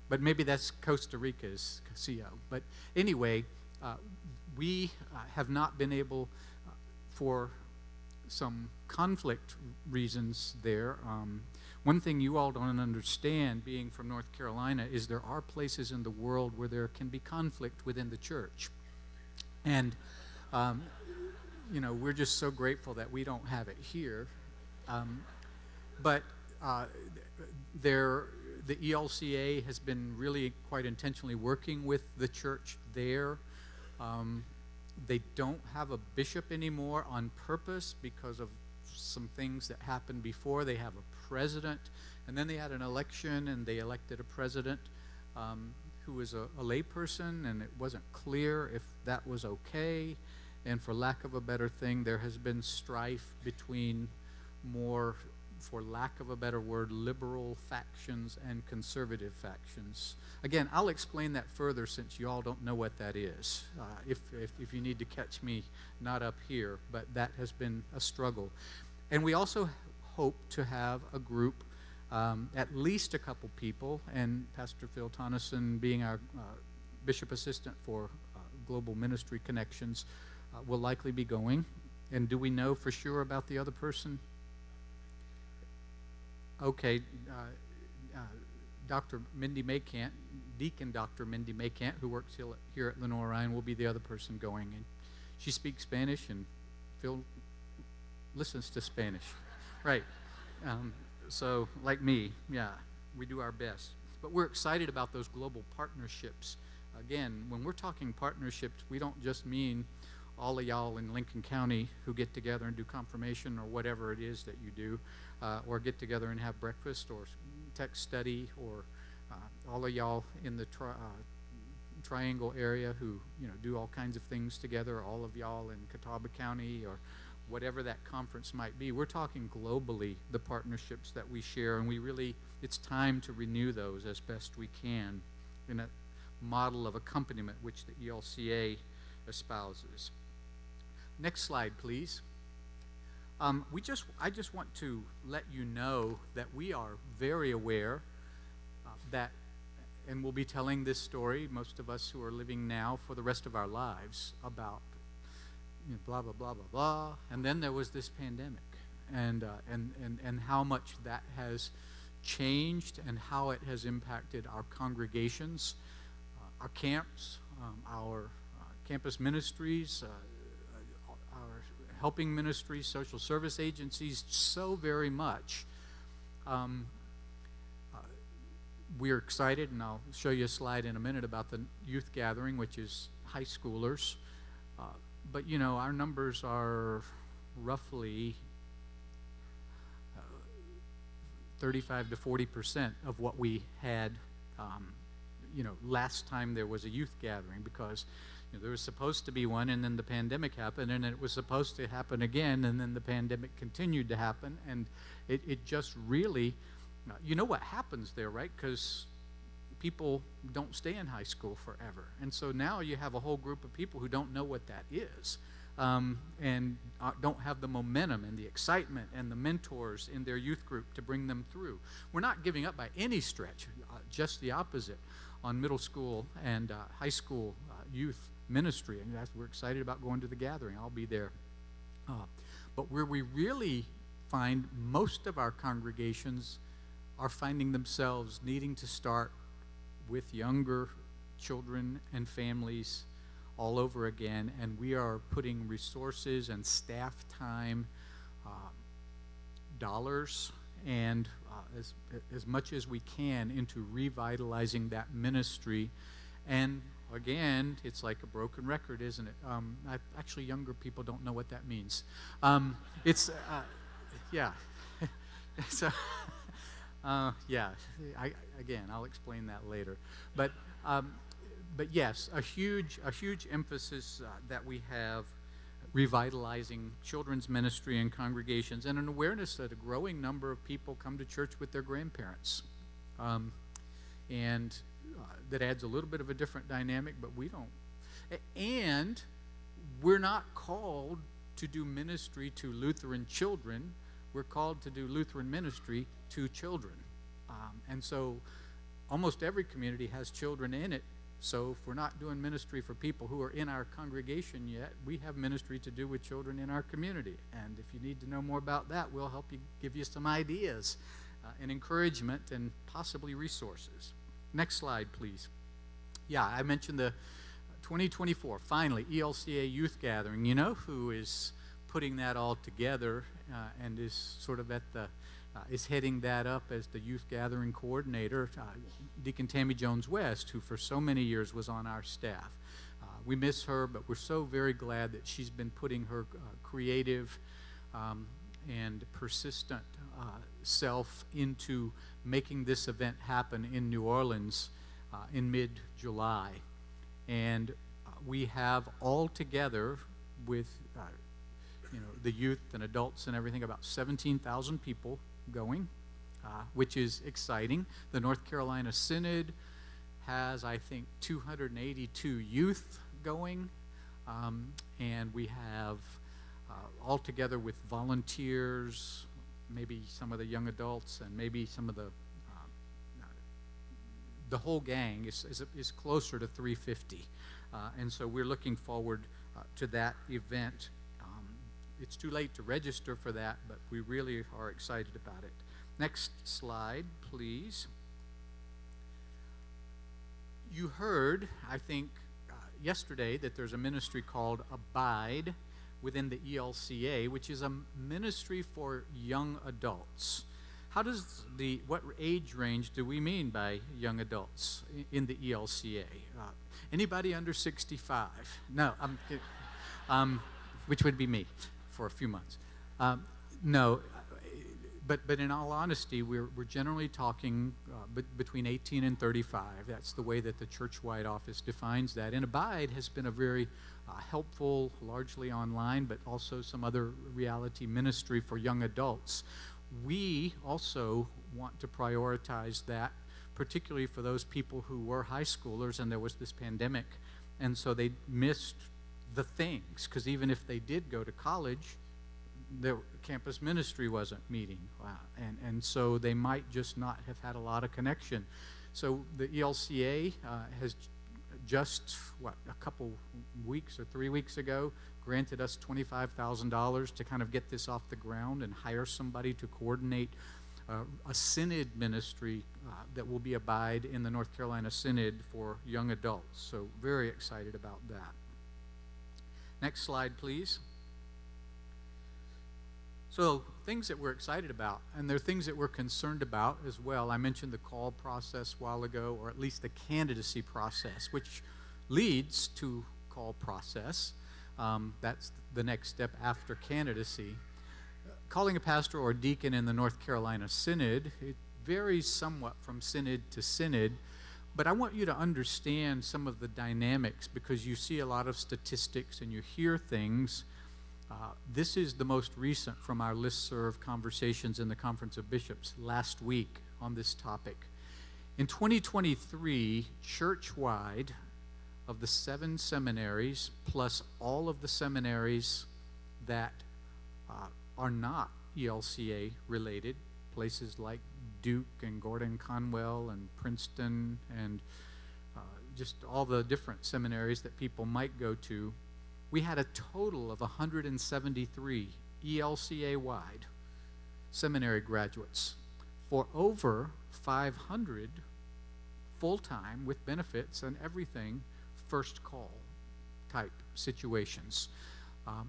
But maybe that's Costa Rica's CO. But anyway, we have not been able, for some conflict reasons there. One thing you all don't understand, being from North Carolina, is there are places in the world where there can be conflict within the church. And, we're just so grateful that we don't have it here. But the ELCA has been really quite intentionally working with the church there. They don't have a bishop anymore on purpose because of some things that happened before. They have a president, and then they had an election, and they elected a president who was a layperson, and it wasn't clear if that was okay. And for lack of a better thing, there has been strife between more, for lack of a better word, liberal factions and conservative factions. Again, I'll explain that further since you all don't know what that is, if you need to catch me not up here, but that has been a struggle. And we also hope to have a group, at least a couple people, and Pastor Phil Tonneson, being our bishop assistant for Global Ministry Connections, will likely be going. And do we know for sure about the other person? Okay, Dr. Mindy Maycant, Deacon Dr. Mindy Maycant, who works here at Lenore Ryan, will be the other person going. And she speaks Spanish, and Phil listens to Spanish. Right. So, like me, yeah, we do our best. But we're excited about those global partnerships. Again, when we're talking partnerships, we don't just mean all of y'all in Lincoln County who get together and do confirmation or whatever it is that you do, or get together and have breakfast or text study, or all of y'all in the Triangle area who do all kinds of things together, all of y'all in Catawba County, or whatever that conference might be. We're talking globally, the partnerships that we share, and it's time to renew those as best we can in a model of accompaniment which the ELCA espouses. Next slide, please. I just want to let you know that we are very aware that, and we'll be telling this story, most of us who are living now for the rest of our lives, about blah, blah, blah, blah, blah. And then there was this pandemic, and how much that has changed and how it has impacted our congregations, our camps, our campus ministries, our helping ministries, social service agencies, so very much. We're excited, and I'll show you a slide in a minute about the youth gathering, which is high schoolers. But our numbers are roughly 35 to 40% of what we had last time there was a youth gathering, because there was supposed to be one, and then the pandemic happened, and it was supposed to happen again, and then the pandemic continued to happen, and it just really, what happens there, right? Because people don't stay in high school forever, and so now you have a whole group of people who don't know what that is, and don't have the momentum and the excitement and the mentors in their youth group to bring them through. We're not giving up by any stretch, just the opposite on middle school and high school youth ministry, and we're excited about going to the gathering. I'll be there. But where we really find most of our congregations are finding themselves needing to start with younger children and families all over again, and we are putting resources and staff time, dollars, and as much as we can into revitalizing that ministry. And again, it's like a broken record, isn't it? Actually, younger people don't know what that means. Yeah. So, again, I'll explain that later. But yes, a huge emphasis that we have revitalizing children's ministry and congregations, and an awareness that a growing number of people come to church with their grandparents. And that adds a little bit of a different dynamic, but we don't. And we're not called to do ministry to Lutheran children. We're called to do Lutheran ministry to children. And so almost every community has children in it. So if we're not doing ministry for people who are in our congregation yet, we have ministry to do with children in our community. And if you need to know more about that, we'll help you, give you some ideas and encouragement and possibly resources. Next slide, please. Yeah, I mentioned the 2024, finally, ELCA Youth Gathering. You know who is putting that all together and is sort of at the, is heading that up as the youth gathering coordinator, Deacon Tammy Jones-West, who for so many years was on our staff. We miss her, but we're so very glad that she's been putting her creative and persistent self into making this event happen in New Orleans in mid-July. And we have all together with the youth and adults and everything, about 17,000 people going, which is exciting. The North Carolina Synod has, I think, 282 youth going, and we have all together with volunteers, maybe some of the young adults, and maybe some of the whole gang is closer to 350, and so we're looking forward to that event. It's too late to register for that, but we really are excited about it. Next slide, please. You heard, I think, yesterday that there's a ministry called Abide within the ELCA, which is a ministry for young adults. What age range do we mean by young adults in the ELCA? Anybody under 65? No, I'm kidding. Which would be me for a few months. No, but in all honesty, we're generally talking between 18 and 35. That's the way that the church-wide office defines that. And Abide has been a very helpful, largely online, but also some other reality ministry for young adults. We also want to prioritize that, particularly for those people who were high schoolers and there was this pandemic, and so they missed the things, because even if they did go to college, their campus ministry wasn't meeting, and so they might just not have had a lot of connection. So the ELCA has just, a couple weeks or 3 weeks ago, granted us $25,000 to kind of get this off the ground and hire somebody to coordinate a synod ministry that will be Abide in the North Carolina Synod for young adults. So very excited about that. Next slide, please. So things that we're excited about, and there are things that we're concerned about as well. I mentioned the call process a while ago, or at least the candidacy process, which leads to call process. That's the next step after candidacy. Calling a pastor or deacon in the North Carolina Synod, it varies somewhat from synod to synod. But I want you to understand some of the dynamics, because you see a lot of statistics and you hear things. This is the most recent from our listserv conversations in the Conference of Bishops last week on this topic. In 2023, church-wide, of the 7 seminaries, plus all of the seminaries that are not ELCA related, places like Duke and Gordon Conwell and Princeton and just all the different seminaries that people might go to, we had a total of 173 ELCA-wide seminary graduates for over 500 full-time with benefits and everything, first call type situations.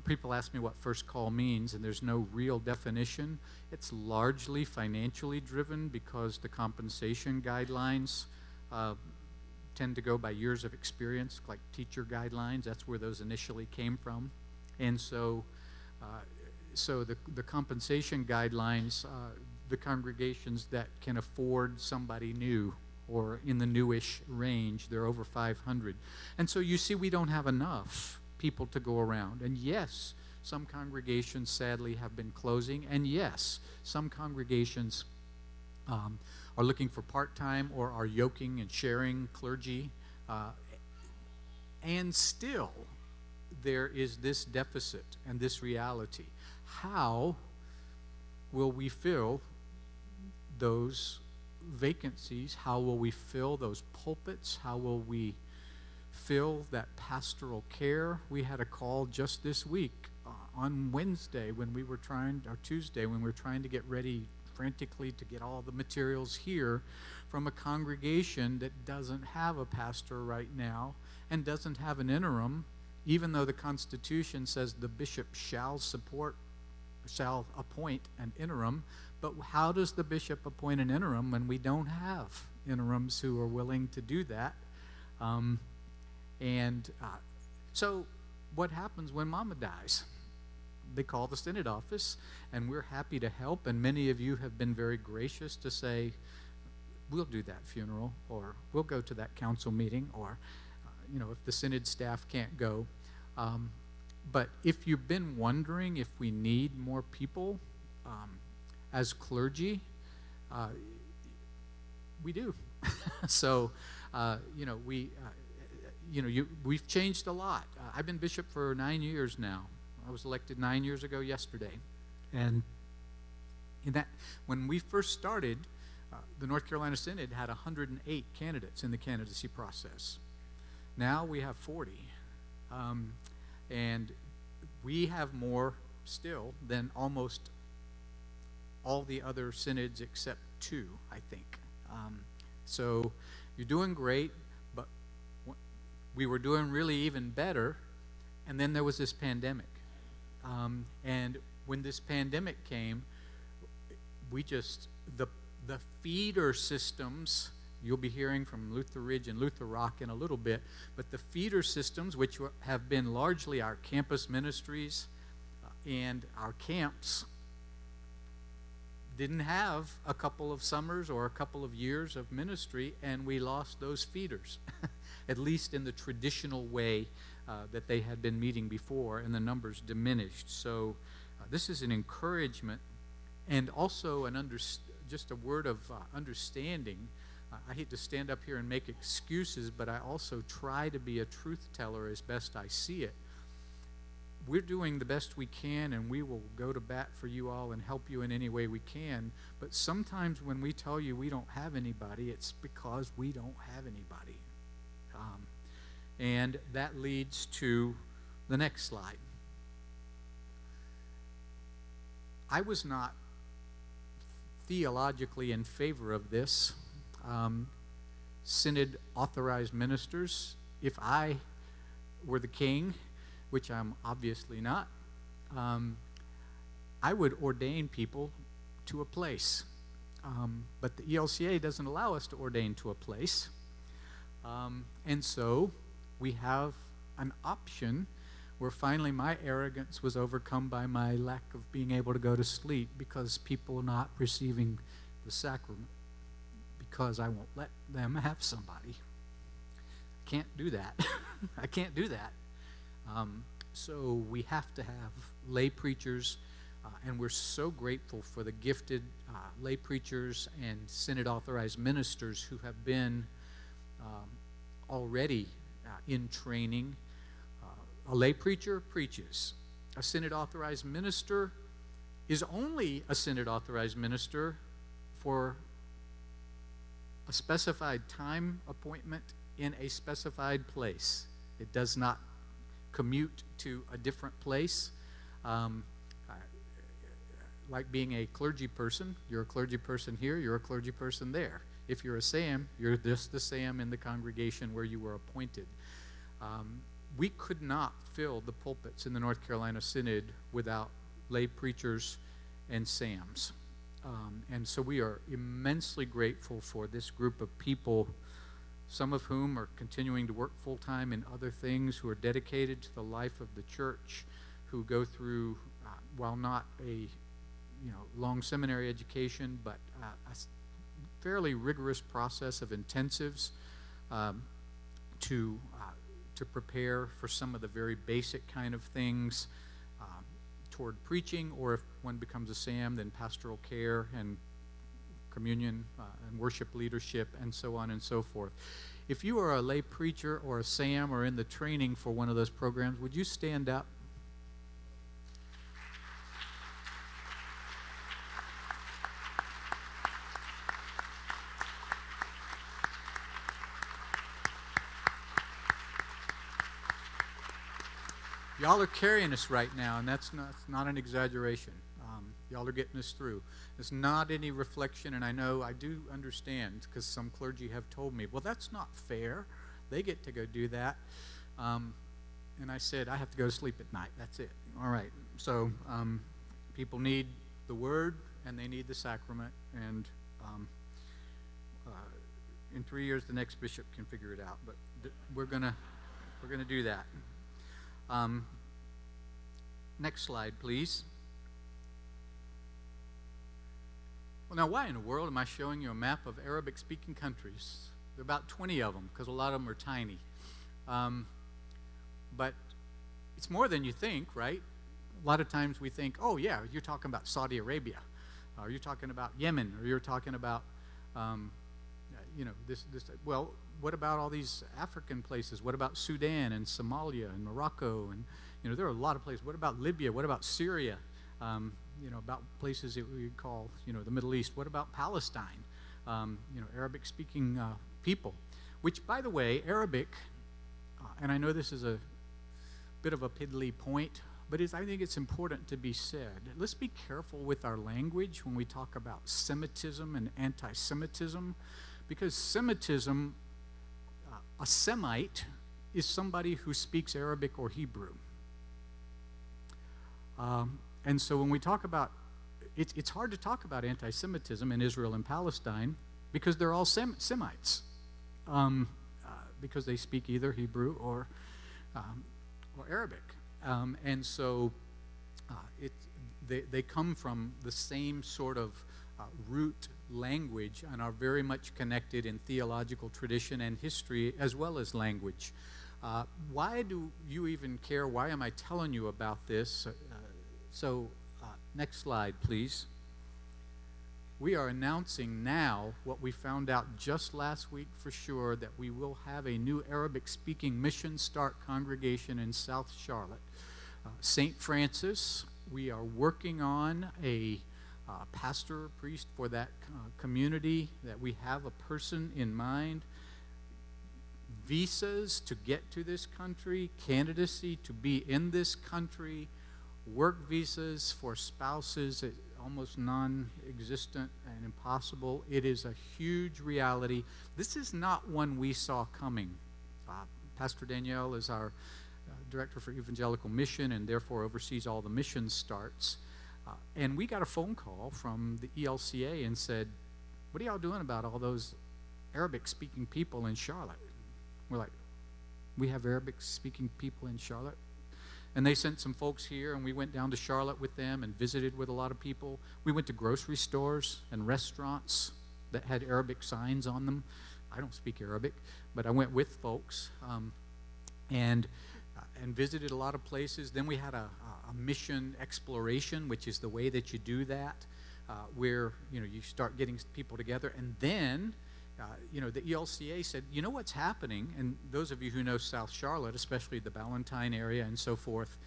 People ask me what first call means, and there's no real definition. It's largely financially driven because the compensation guidelines tend to go by years of experience, like teacher guidelines. That's where those initially came from. And so the compensation guidelines, the congregations that can afford somebody new or in the newish range, they're over 500. And so you see we don't have enough people to go around. And yes, some congregations sadly have been closing, and yes, some congregations are looking for part-time or are yoking and sharing clergy, and still there is this deficit and this reality. How will we fill those vacancies? How will we fill those pulpits? How will we fill that pastoral care? We had a call just this week on Wednesday when we were trying, or Tuesday when we were trying to get ready frantically to get all the materials here, from a congregation that doesn't have a pastor right now and doesn't have an interim, even though the Constitution says the bishop shall appoint an interim. But how does the bishop appoint an interim when we don't have interims who are willing to do that? So what happens when mama dies? They call the synod office, and we're happy to help, and many of you have been very gracious to say, we'll do that funeral, or we'll go to that council meeting, or if the synod staff can't go. But if you've been wondering if we need more people as clergy, we do. So, we've changed a lot. I've been bishop for 9 years now. I was elected 9 years ago yesterday. And when we first started, the North Carolina Synod had 108 candidates in the candidacy process. Now we have 40. And we have more still than almost all the other synods except 2, I think. So you're doing great, but we were doing really even better, and then there was this pandemic. And when this pandemic came, the feeder systems, you'll be hearing from Lutheridge and Luther Rock in a little bit, but the feeder systems, which have been largely our campus ministries and our camps, didn't have a couple of summers or a couple of years of ministry, and we lost those feeders, at least in the traditional way that they had been meeting before, and the numbers diminished. So this is an encouragement, and also just a word of understanding. I hate to stand up here and make excuses, but I also try to be a truth teller as best I see it. We're doing the best we can, and we will go to bat for you all and help you in any way we can. But sometimes when we tell you we don't have anybody, it's because we don't have anybody. And that leads to the next slide. I was not theologically in favor of this. Synod authorized ministers, if I were the king, which I'm obviously not, I would ordain people to a place. But the ELCA doesn't allow us to ordain to a place. And so we have an option where finally my arrogance was overcome by my lack of being able to go to sleep because people not receiving the sacrament because I won't let them have somebody. Can't do that. I can't do that. So we have to have lay preachers, and we're so grateful for the gifted lay preachers and Synod authorized ministers who have been already in training. A lay preacher preaches. A Synod authorized minister is only a Synod authorized minister for a specified time appointment in a specified place. It does not commute to a different place. Like being a clergy person, you're a clergy person here, you're a clergy person there. If you're a SAM, you're just the SAM in the congregation where you were appointed. We could not fill the pulpits in the North Carolina Synod without lay preachers and SAMs. And so we are immensely grateful for this group of people, some of whom are continuing to work full-time in other things, who are dedicated to the life of the church, who go through, while not a long seminary education, but a fairly rigorous process of intensives to prepare for some of the very basic kind of things toward preaching, or if one becomes a SAM, then pastoral care and communion and worship leadership and so on and so forth. If you are a lay preacher or a SAM or in the training for one of those programs, would you stand up? Y'all are carrying us right now, and that's not an exaggeration. Y'all are getting us through. It's not any reflection, and I do understand, because some clergy have told me, well, that's not fair. They get to go do that. And I said, I have to go to sleep at night. That's it. All right. So people need the word, and they need the sacrament, and in 3 years, the next bishop can figure it out. But we're gonna do that. Next slide, please. Well, now, why in the world am I showing you a map of Arabic-speaking countries? There are about 20 of them, because a lot of them are tiny. But it's more than you think, right? A lot of times we think, oh, yeah, you're talking about Saudi Arabia, or you're talking about Yemen, or you're talking about, this. Well, what about all these African places? What about Sudan and Somalia and Morocco? And, there are a lot of places. What about Libya? What about Syria? About places that we call, the Middle East. What about Palestine? Arabic-speaking people. Which, by the way, Arabic, and I know this is a bit of a piddly point, but I think it's important to be said. Let's be careful with our language when we talk about Semitism and anti-Semitism, because Semitism, a Semite is somebody who speaks Arabic or Hebrew. And so when we talk about, it's hard to talk about anti-Semitism in Israel and Palestine because they're all Semites, because they speak either Hebrew or Arabic. And so they come from the same sort of root language and are very much connected in theological tradition and history as well as language. Why do you even care? Why am I telling you about this? Next slide, please. We are announcing now what we found out just last week for sure, that we will have a new Arabic-speaking Mission Start congregation in South Charlotte. St. Francis, we are working on a pastor or priest for that community, that we have a person in mind. Visas to get to this country, candidacy to be in this country, work visas for spouses, almost non-existent and impossible. It is a huge reality. This is not one we saw coming. Pastor Danielle is our director for evangelical mission and therefore oversees all the mission starts. And we got a phone call from the ELCA and said, what are y'all doing about all those Arabic-speaking people in Charlotte? We're like, we have Arabic-speaking people in Charlotte? And they sent some folks here, and we went down to Charlotte with them and visited with a lot of people. We went to grocery stores and restaurants that had Arabic signs on them. I don't speak Arabic, but I went with folks and visited a lot of places. Then we had a mission exploration, which is the way that you do that, where you start getting people together. And then the ELCA said, you know what's happening, and those of you who know South Charlotte, especially the Ballantyne area and so forth,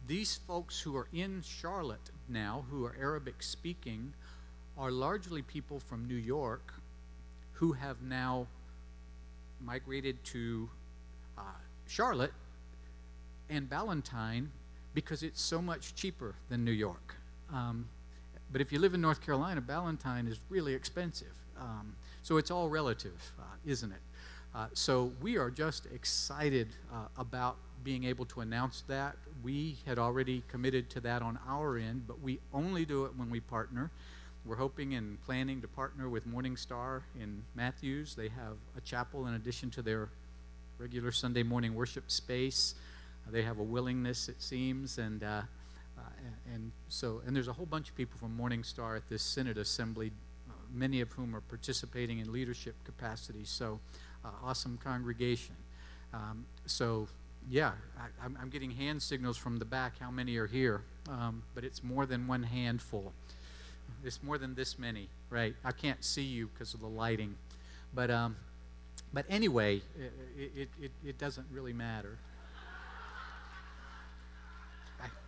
these folks who are in Charlotte now, who are Arabic speaking, are largely people from New York who have now migrated to Charlotte and Ballantyne because it's so much cheaper than New York. But if you live in North Carolina, Ballantyne is really expensive. So it's all relative, isn't it? So we are just excited about being able to announce that. We had already committed to that on our end, but we only do it when we partner. We're hoping and planning to partner with Morning Star in Matthews. They have a chapel in addition to their regular Sunday morning worship space. They have a willingness, it seems, and there's a whole bunch of people from Morning Star at this Synod Assembly, many of whom are participating in leadership capacity. So, awesome congregation. I'm getting hand signals from the back how many are here, but it's more than one handful. It's more than this many, right? I can't see you because of the lighting, but anyway, it doesn't really matter.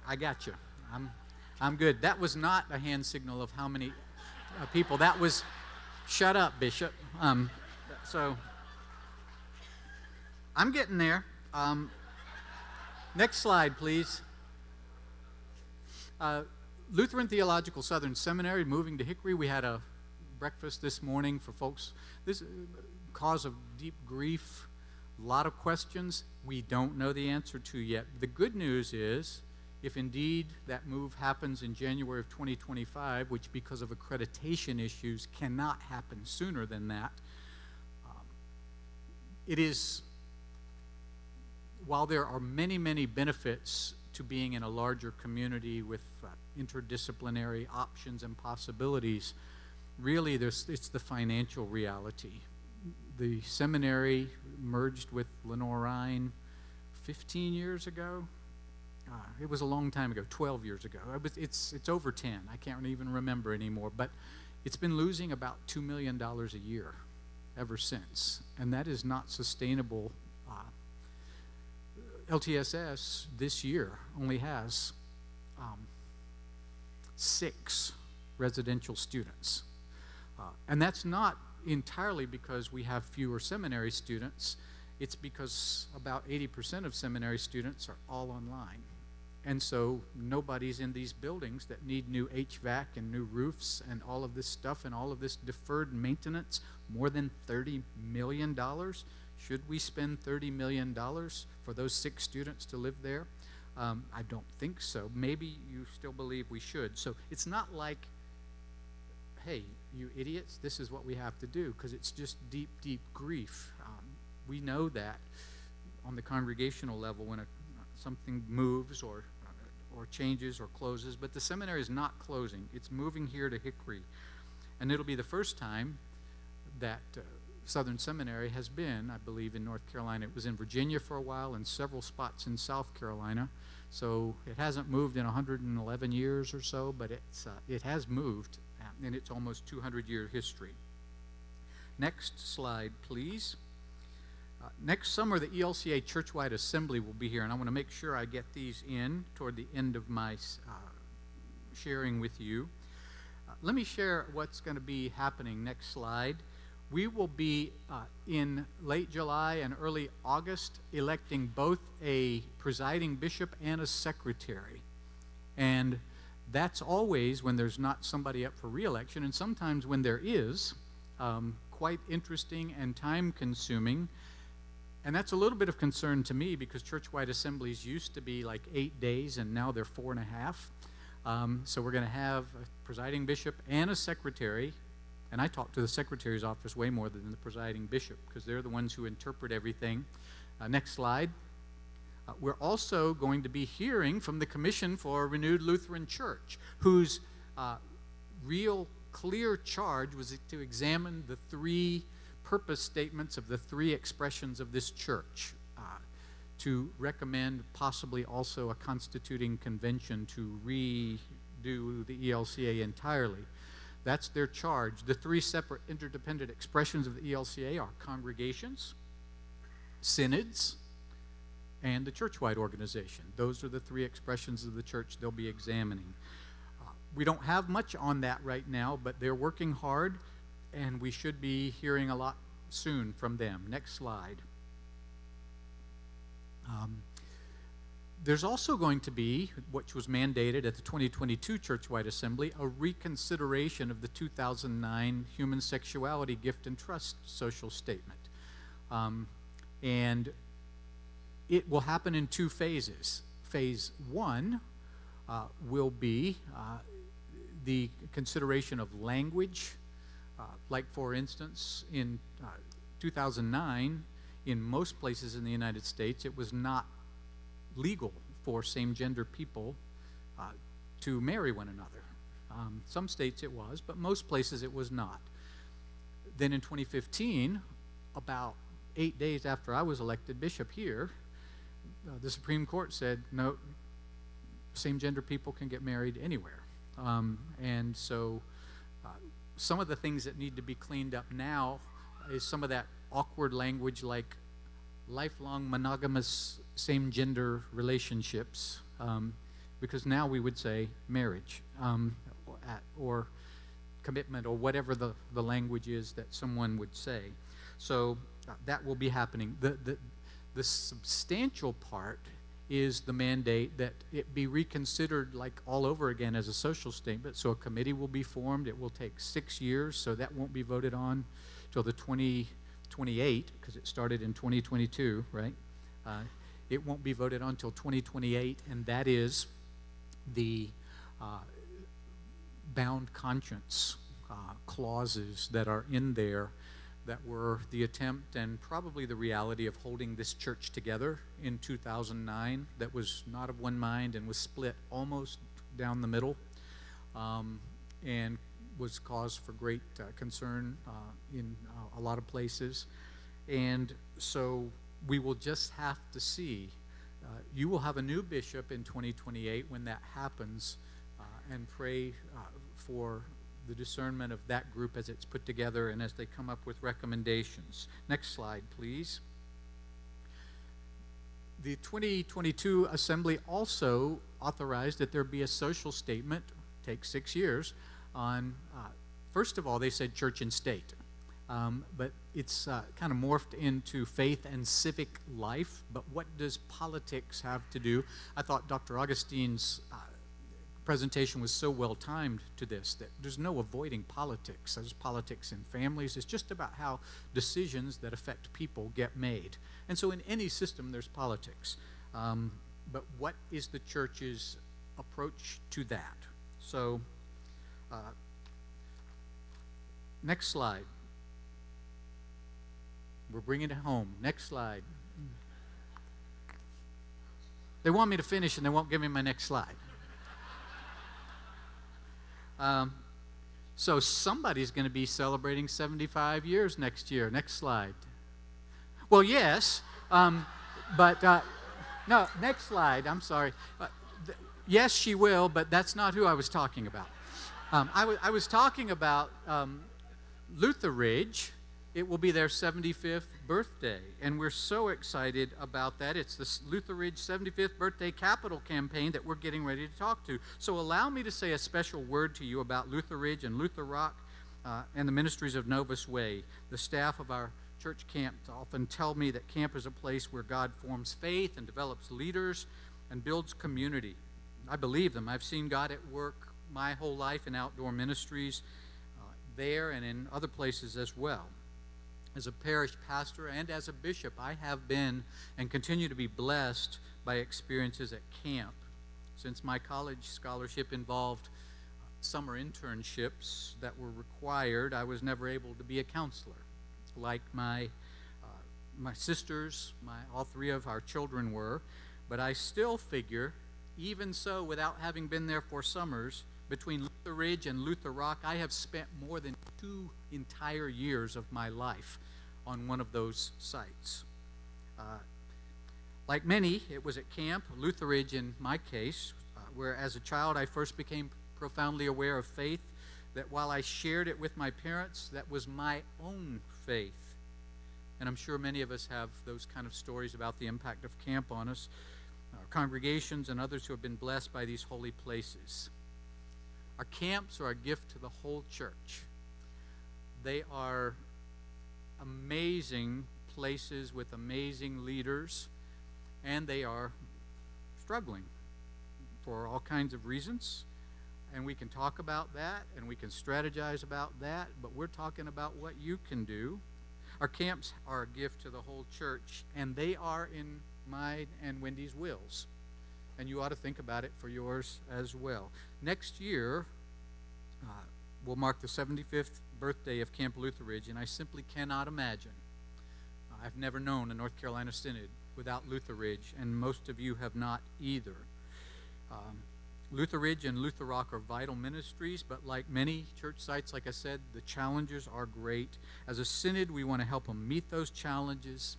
I got you. I'm good. That was not a hand signal of how many people. That was, shut up, Bishop. So I'm getting there. Next slide, please. Lutheran Theological Southern Seminary moving to Hickory. We had a breakfast this morning for folks. This cause of deep grief, a lot of questions we don't know the answer to yet. The good news is, if indeed that move happens in January of 2025, which because of accreditation issues cannot happen sooner than that, it is, while there are many, many benefits to being in a larger community with interdisciplinary options and possibilities, really it's the financial reality. The seminary merged with Lenore Rhine 15 years ago. It was a long time ago, 12 years ago. It's over 10. I can't even remember anymore. But it's been losing about $2 million a year ever since. And that is not sustainable. LTSS this year only has 6 residential students. And that's not entirely because we have fewer seminary students. It's because about 80% of seminary students are all online. And so nobody's in these buildings that need new HVAC and new roofs and all of this stuff and all of this deferred maintenance. More than $30 million. Should we spend $30 million for those 6 students to live there? I don't think so. Maybe you still believe we should. So it's not like, hey, you idiots, this is what we have to do, because it's just deep, deep grief. We know that on the congregational level when something moves or changes or closes, but the seminary is not closing. It's moving here to Hickory. And it'll be the first time that Southern Seminary has been, I believe, in North Carolina. It was in Virginia for a while and several spots in South Carolina. So it hasn't moved in 111 years or so, but it has moved in its almost 200-year history. Next slide, please. Next summer, the ELCA Churchwide Assembly will be here, and I want to make sure I get these in toward the end of my sharing with you. Let me share what's going to be happening. Next slide. We will be in late July and early August electing both a presiding bishop and a secretary. And that's always when there's not somebody up for re-election, and sometimes when there is, quite interesting and time-consuming. And that's a little bit of concern to me because church-wide assemblies used to be like 8 days, and now they're 4.5. So we're going to have a presiding bishop and a secretary. And I talk to the secretary's office way more than the presiding bishop because they're the ones who interpret everything. Next slide. We're also going to be hearing from the Commission for a Renewed Lutheran Church, whose real clear charge was to examine the three purpose statements of the three expressions of this church, to recommend possibly also a constituting convention to redo the ELCA entirely. That's their charge. The three separate interdependent expressions of the ELCA are congregations, synods, and the church-wide organization. Those are the three expressions of the church they'll be examining. We don't have much on that right now, but they're working hard, and we should be hearing a lot soon from them. Next slide. There's also going to be, which was mandated at the 2022 Churchwide Assembly, a reconsideration of the 2009 Human Sexuality Gift and Trust Social Statement. And it will happen in two phases. Phase one will be the consideration of language, like for instance, in 2009, in most places in the United States, it was not legal for same-gender people to marry one another. Some states it was, but most places it was not. Then in 2015, about 8 days after I was elected bishop here, the Supreme Court said, no, same-gender people can get married anywhere. And so some of the things that need to be cleaned up now is some of that awkward language like lifelong monogamous same-gender relationships, because now we would say marriage or commitment or whatever the language is that someone would say. So that will be happening. The substantial part is the mandate that it be reconsidered like all over again as a social statement. So a committee will be formed. It will take 6 years, so that won't be voted on till the 2028, because it started in 2022, right? It won't be voted on until 2028, and that is the bound conscience clauses that are in there that were the attempt and probably the reality of holding this church together in 2009 that was not of one mind and was split almost down the middle, and was cause for great concern in a lot of places. And so we will just have to see. You will have a new bishop in 2028 when that happens, and pray for the discernment of that group as it's put together and as they come up with recommendations. Next slide, please. The 2022 Assembly also authorized that there be a social statement, takes 6 years, on, first of all, they said church and state. But it's kind of morphed into faith and civic life. But what does politics have to do? I thought Dr. Augustine's presentation was so well timed to this that there's no avoiding politics. There's politics in families. It's just about how decisions that affect people get made. And so in any system, there's politics. But what is the church's approach to that? So, next slide. We're bringing it home. Next slide. They want me to finish and they won't give me my next slide. So somebody's going to be celebrating 75 years next year. Next slide. Well, yes, but no, next slide. I'm sorry. Yes, she will, but that's not who I was talking about. I was talking about Lutheridge. It will be their 75th birthday, and we're so excited about that. It's the Lutheridge 75th Birthday Capital Campaign that we're getting ready to talk to. So allow me to say a special word to you about Lutheridge and Luther Rock and the ministries of Novus Way. The staff of our church camp often tell me that camp is a place where God forms faith and develops leaders and builds community. I believe them. I've seen God at work my whole life in outdoor ministries there and in other places as well. As a parish pastor and as a bishop, I have been and continue to be blessed by experiences at camp. Since my college scholarship involved summer internships that were required, I was never able to be a counselor like my sisters, all three of our children were. But I still figure, even so, without having been there for summers, Between Lutheridge and Luther Rock, I have spent more than 2 entire years of my life on one of those sites. Like many, it was at camp, Lutheridge in my case, where as a child I first became profoundly aware of faith, that while I shared it with my parents, that was my own faith. And I'm sure many of us have those kind of stories about the impact of camp on us, our congregations and others who have been blessed by these holy places. Our camps are a gift to the whole church. They are amazing places with amazing leaders, and they are struggling for all kinds of reasons. And we can talk about that, and we can strategize about that, but we're talking about what you can do. Our camps are a gift to the whole church, and they are in mine and Wendy's wills. And you ought to think about it for yours as well. Next year will mark the 75th birthday of Camp Lutheridge, and I simply cannot imagine. I've never known a North Carolina Synod without Lutheridge, and most of you have not either. Lutheridge and Luther Rock are vital ministries, but like many church sites, like I said, the challenges are great. As a synod, we want to help them meet those challenges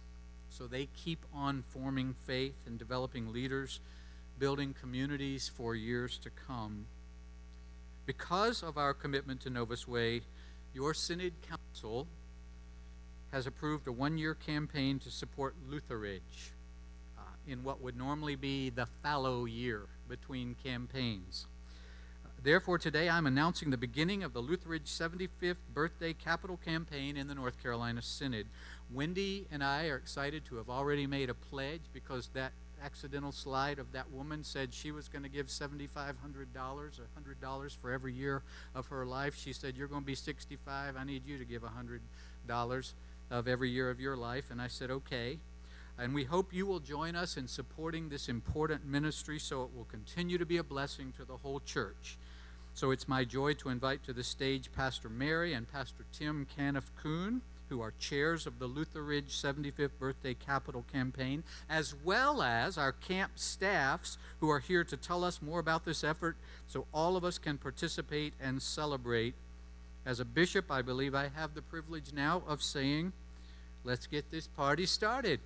so they keep on forming faith and developing leaders, building communities for years to come. Because of our commitment to Novus Way, your Synod Council has approved a 1-year campaign to support Lutheridge in what would normally be the fallow year between campaigns. Therefore, today I'm announcing the beginning of the Lutheridge 75th birthday capital campaign in the North Carolina Synod. Wendy and I are excited to have already made a pledge, because that accidental slide of that woman said she was going to give $7,500, $100 for every year of her life. She said, you're going to be 65. I need you to give $100 of every year of your life. And I said, okay. And we hope you will join us in supporting this important ministry so it will continue to be a blessing to the whole church. So it's my joy to invite to the stage Pastor Mary and Pastor Tim Caniff-Kuhn, who are chairs of the Lutheridge 75th Birthday Capital Campaign, as well as our camp staffs who are here to tell us more about this effort so all of us can participate and celebrate. As a bishop, I believe I have the privilege now of saying, let's get this party started.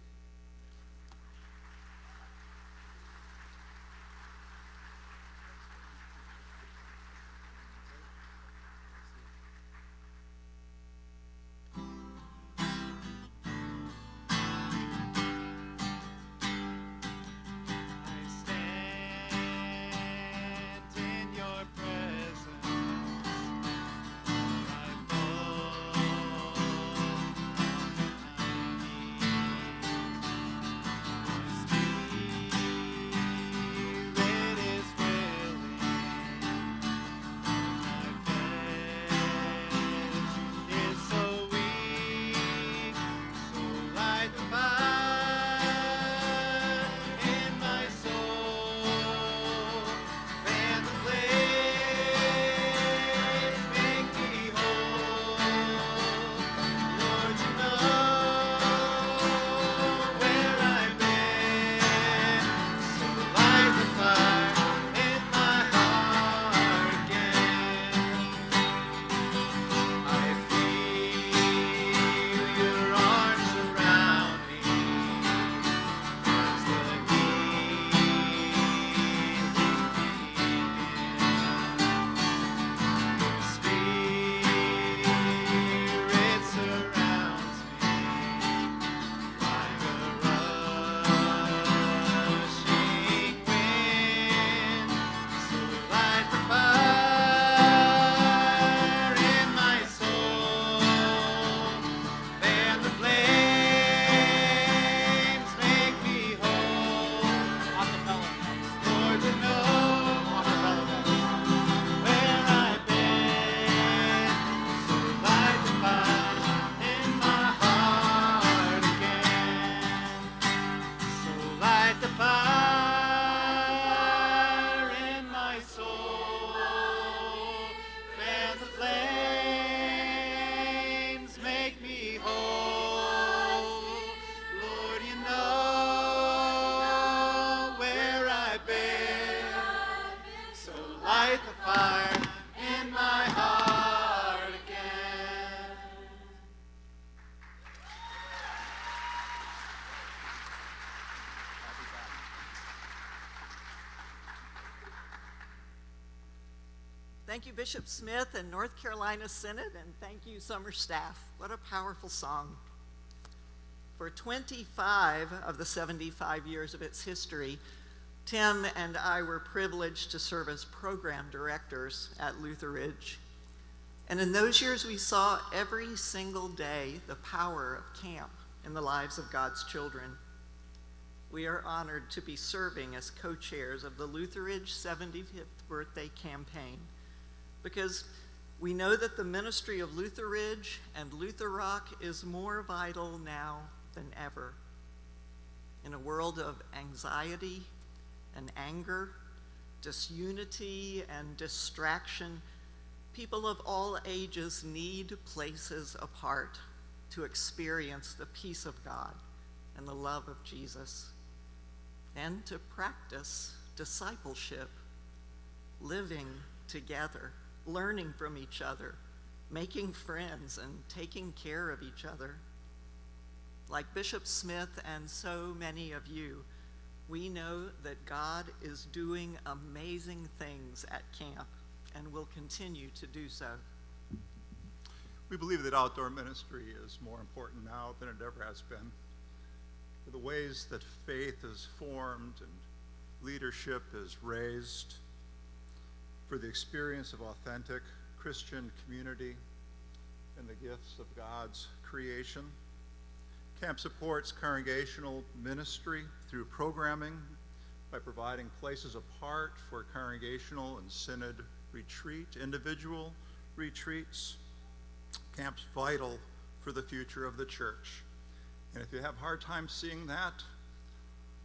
Thank you, Bishop Smith and North Carolina Synod, and thank you, summer staff. What a powerful song. For 25 of the 75 years of its history, Tim and I were privileged to serve as program directors at Lutheridge. And in those years, we saw every single day the power of camp in the lives of God's children. We are honored to be serving as co-chairs of the Lutheridge 75th birthday campaign because we know that the ministry of Lutheridge and Luther Rock is more vital now than ever. In a world of anxiety and anger, disunity and distraction, people of all ages need places apart to experience the peace of God and the love of Jesus, and to practice discipleship, living together, learning from each other, making friends, and taking care of each other. Like Bishop Smith and so many of you, we know that God is doing amazing things at camp and will continue to do so. We believe that outdoor ministry is more important now than it ever has been. For the ways that faith is formed and leadership is raised, for the experience of authentic Christian community and the gifts of God's creation. Camp supports congregational ministry through programming by providing places apart for congregational and synod retreat, individual retreats. Camp's vital for the future of the church. And if you have a hard time seeing that,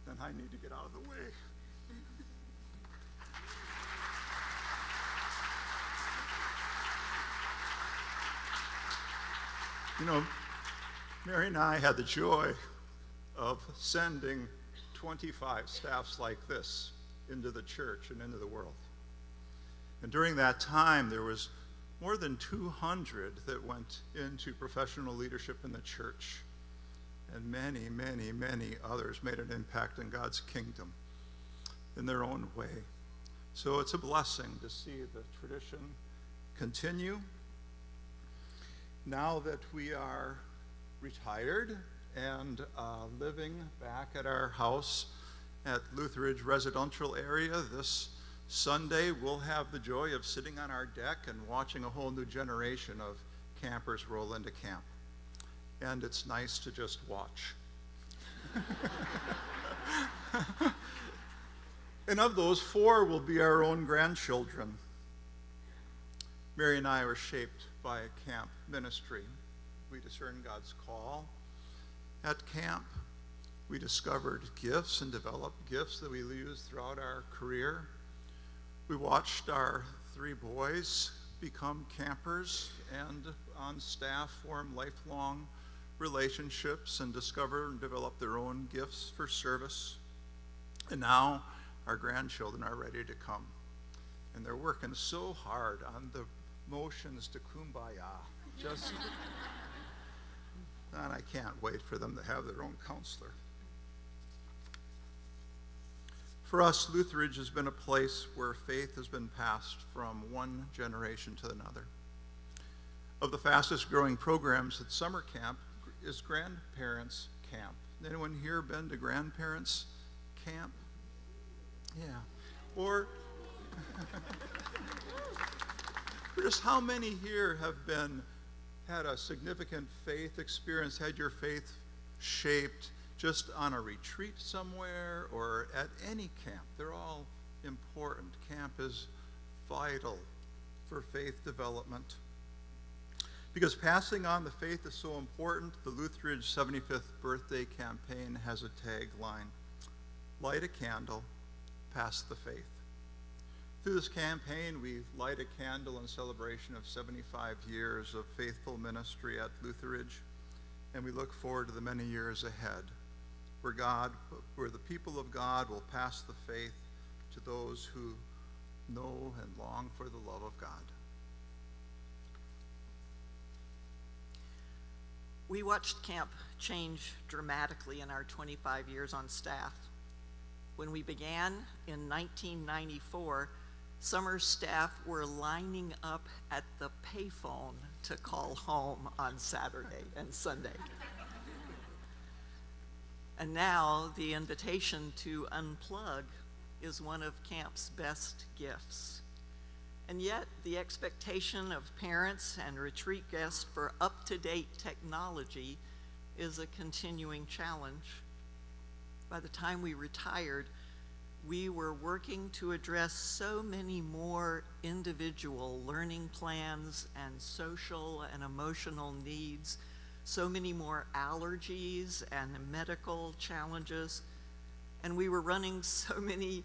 then I need to get out of the way. You know, Mary and I had the joy of sending 25 staffs like this into the church and into the world. And during that time, there was more than 200 that went into professional leadership in the church. And many, many, many others made an impact in God's kingdom in their own way. So it's a blessing to see the tradition continue. Now that we are retired and living back at our house at Lutheridge residential area, this Sunday we'll have the joy of sitting on our deck and watching a whole new generation of campers roll into camp. And it's nice to just watch. And of those, 4 will be our own grandchildren. Mary and I were shaped by a camp ministry. We discerned God's call at camp. We discovered gifts and developed gifts that we use throughout our career. We watched our 3 boys become campers and on staff form lifelong relationships and discover and develop their own gifts for service. And now our grandchildren are ready to come. And they're working so hard on the motions to kumbaya. Just, and I can't wait for them to have their own counselor. For us, Lutheridge has been a place where faith has been passed from one generation to another. Of the fastest growing programs at summer camp is Grandparents Camp. Anyone here been to Grandparents Camp? Yeah. Or just how many here have had a significant faith experience, had your faith shaped just on a retreat somewhere or at any camp? They're all important. Camp is vital for faith development. Because passing on the faith is so important, the Lutheridge 75th birthday campaign has a tagline: light a candle, pass the faith. Through this campaign, we light a candle in celebration of 75 years of faithful ministry at Lutheridge, and we look forward to the many years ahead, where the people of God will pass the faith to those who know and long for the love of God. We watched camp change dramatically in our 25 years on staff. When we began in 1994, Summer staff were lining up at the payphone to call home on Saturday and Sunday. And now the invitation to unplug is one of camp's best gifts. And yet the expectation of parents and retreat guests for up-to-date technology is a continuing challenge. By the time we retired, we were working to address so many more individual learning plans and social and emotional needs, so many more allergies and medical challenges, and we were running so many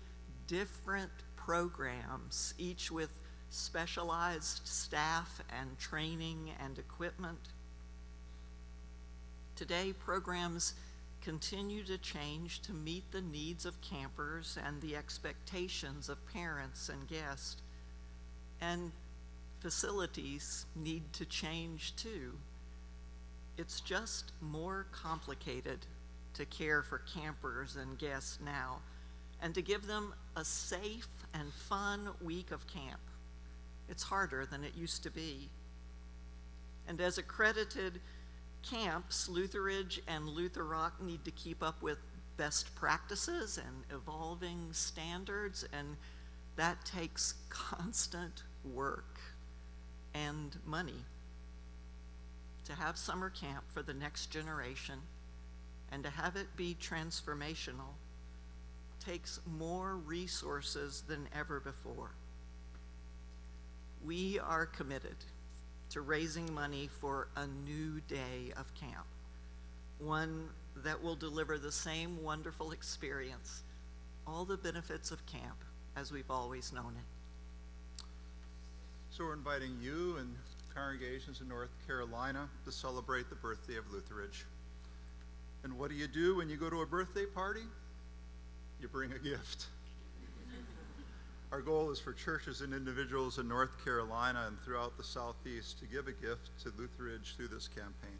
different programs, each with specialized staff and training and equipment. Today, programs continue to change to meet the needs of campers and the expectations of parents and guests. And facilities need to change too. It's just more complicated to care for campers and guests now, and to give them a safe and fun week of camp. It's harder than it used to be. And as accredited camps, Lutheridge and Luther Rock need to keep up with best practices and evolving standards, and that takes constant work and money. To have summer camp for the next generation and to have it be transformational takes more resources than ever before. We are committed to raising money for a new day of camp, one that will deliver the same wonderful experience, all the benefits of camp as we've always known it. So we're inviting you and congregations in North Carolina to celebrate the birthday of Lutheridge. And what do you do when you go to a birthday party? You bring a gift. Our goal is for churches and individuals in North Carolina and throughout the Southeast to give a gift to Lutheridge through this campaign.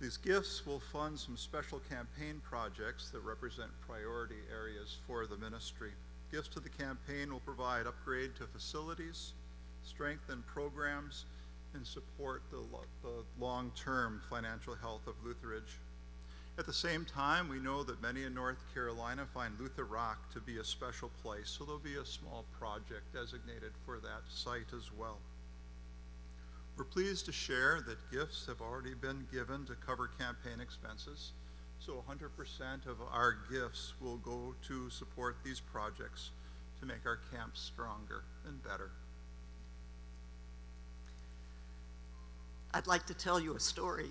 These gifts will fund some special campaign projects that represent priority areas for the ministry. Gifts to the campaign will provide upgrade to facilities, strengthen programs, and support the long-term financial health of Lutheridge. At the same time, we know that many in North Carolina find Luther Rock to be a special place, so there'll be a small project designated for that site as well. We're pleased to share that gifts have already been given to cover campaign expenses, so 100% of our gifts will go to support these projects to make our camps stronger and better. I'd like to tell you a story.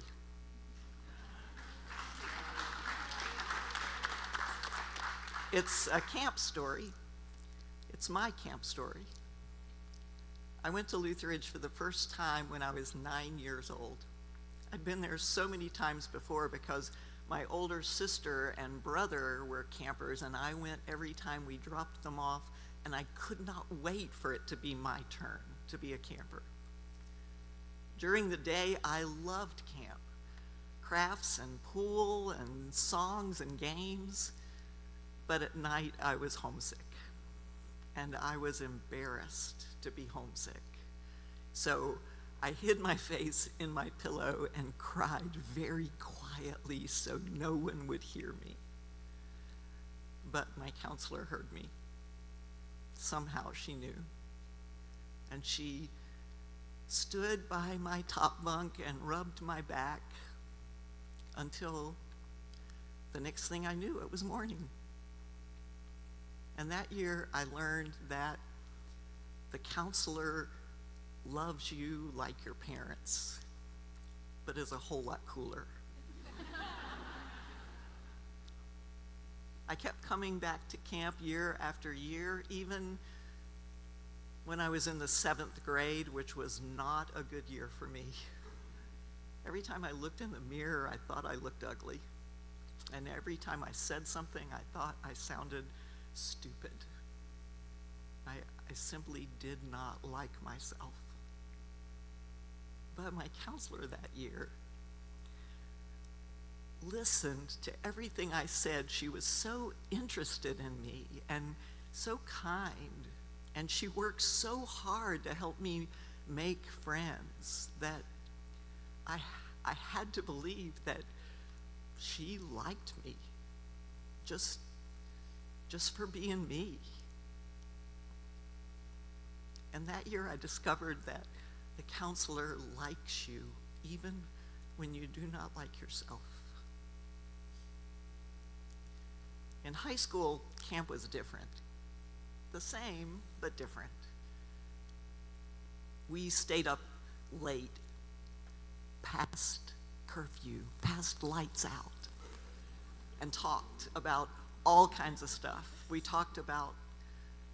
It's a camp story. It's my camp story. I went to Lutheridge for the first time when I was 9 years old. I'd been there so many times before because my older sister and brother were campers, and I went every time we dropped them off, and I could not wait for it to be my turn to be a camper. During the day, I loved camp. Crafts and pool and songs and games. But at night, I was homesick. And I was embarrassed to be homesick. So I hid my face in my pillow and cried very quietly so no one would hear me. But my counselor heard me. Somehow she knew. And she stood by my top bunk and rubbed my back until the next thing I knew, it was morning. And that year I learned that the counselor loves you like your parents, but is a whole lot cooler. I kept coming back to camp year after year, even when I was in the 7th grade, which was not a good year for me. Every time I looked in the mirror, I thought I looked ugly. And every time I said something, I thought I sounded stupid. I simply did not like myself. But my counselor that year listened to everything I said. She was so interested in me and so kind, and she worked so hard to help me make friends that I had to believe that she liked me just for being me. And that year I discovered that the counselor likes you even when you do not like yourself. In high school, camp was different. The same, but different. We stayed up late, past curfew, past lights out, and talked about all kinds of stuff. We talked about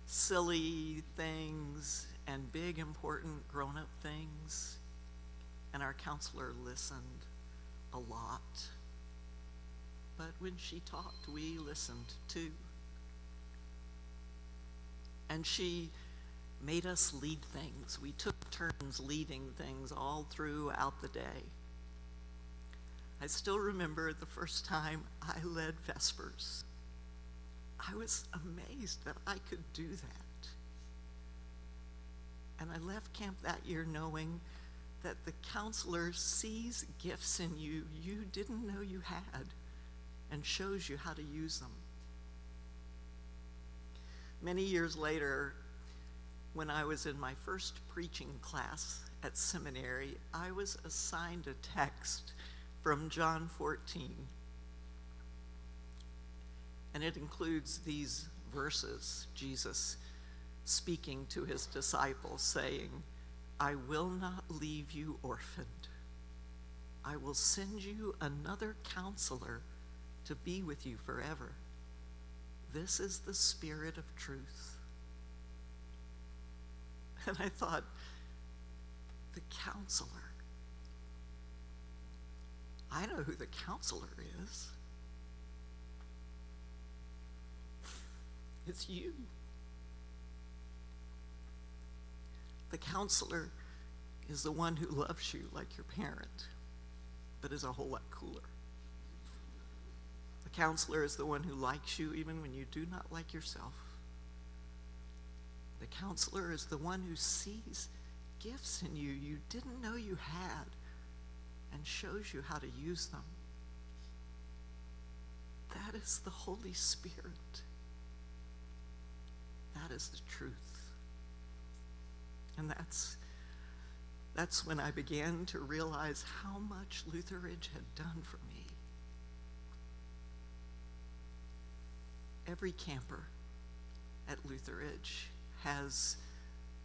silly things and big, important grown-up things, and our counselor listened a lot. But when she talked, we listened too. And she made us lead things. We took turns leading things all throughout the day. I still remember the first time I led Vespers. I was amazed that I could do that. And I left camp that year knowing that the counselor sees gifts in you you didn't know you had and shows you how to use them. Many years later, when I was in my first preaching class at seminary, I was assigned a text from John 14. And it includes these verses, Jesus speaking to his disciples, saying, I will not leave you orphaned. I will send you another counselor to be with you forever. This is the Spirit of truth. And I thought, the counselor. I know who the counselor is. It's you. The counselor is the one who loves you like your parent, but is a whole lot cooler. The counselor is the one who likes you even when you do not like yourself. The counselor is the one who sees gifts in you you didn't know you had and shows you how to use them. That is the Holy Spirit. That is the truth. And that's when I began to realize how much Lutheridge had done for me. Every camper at Lutheridge has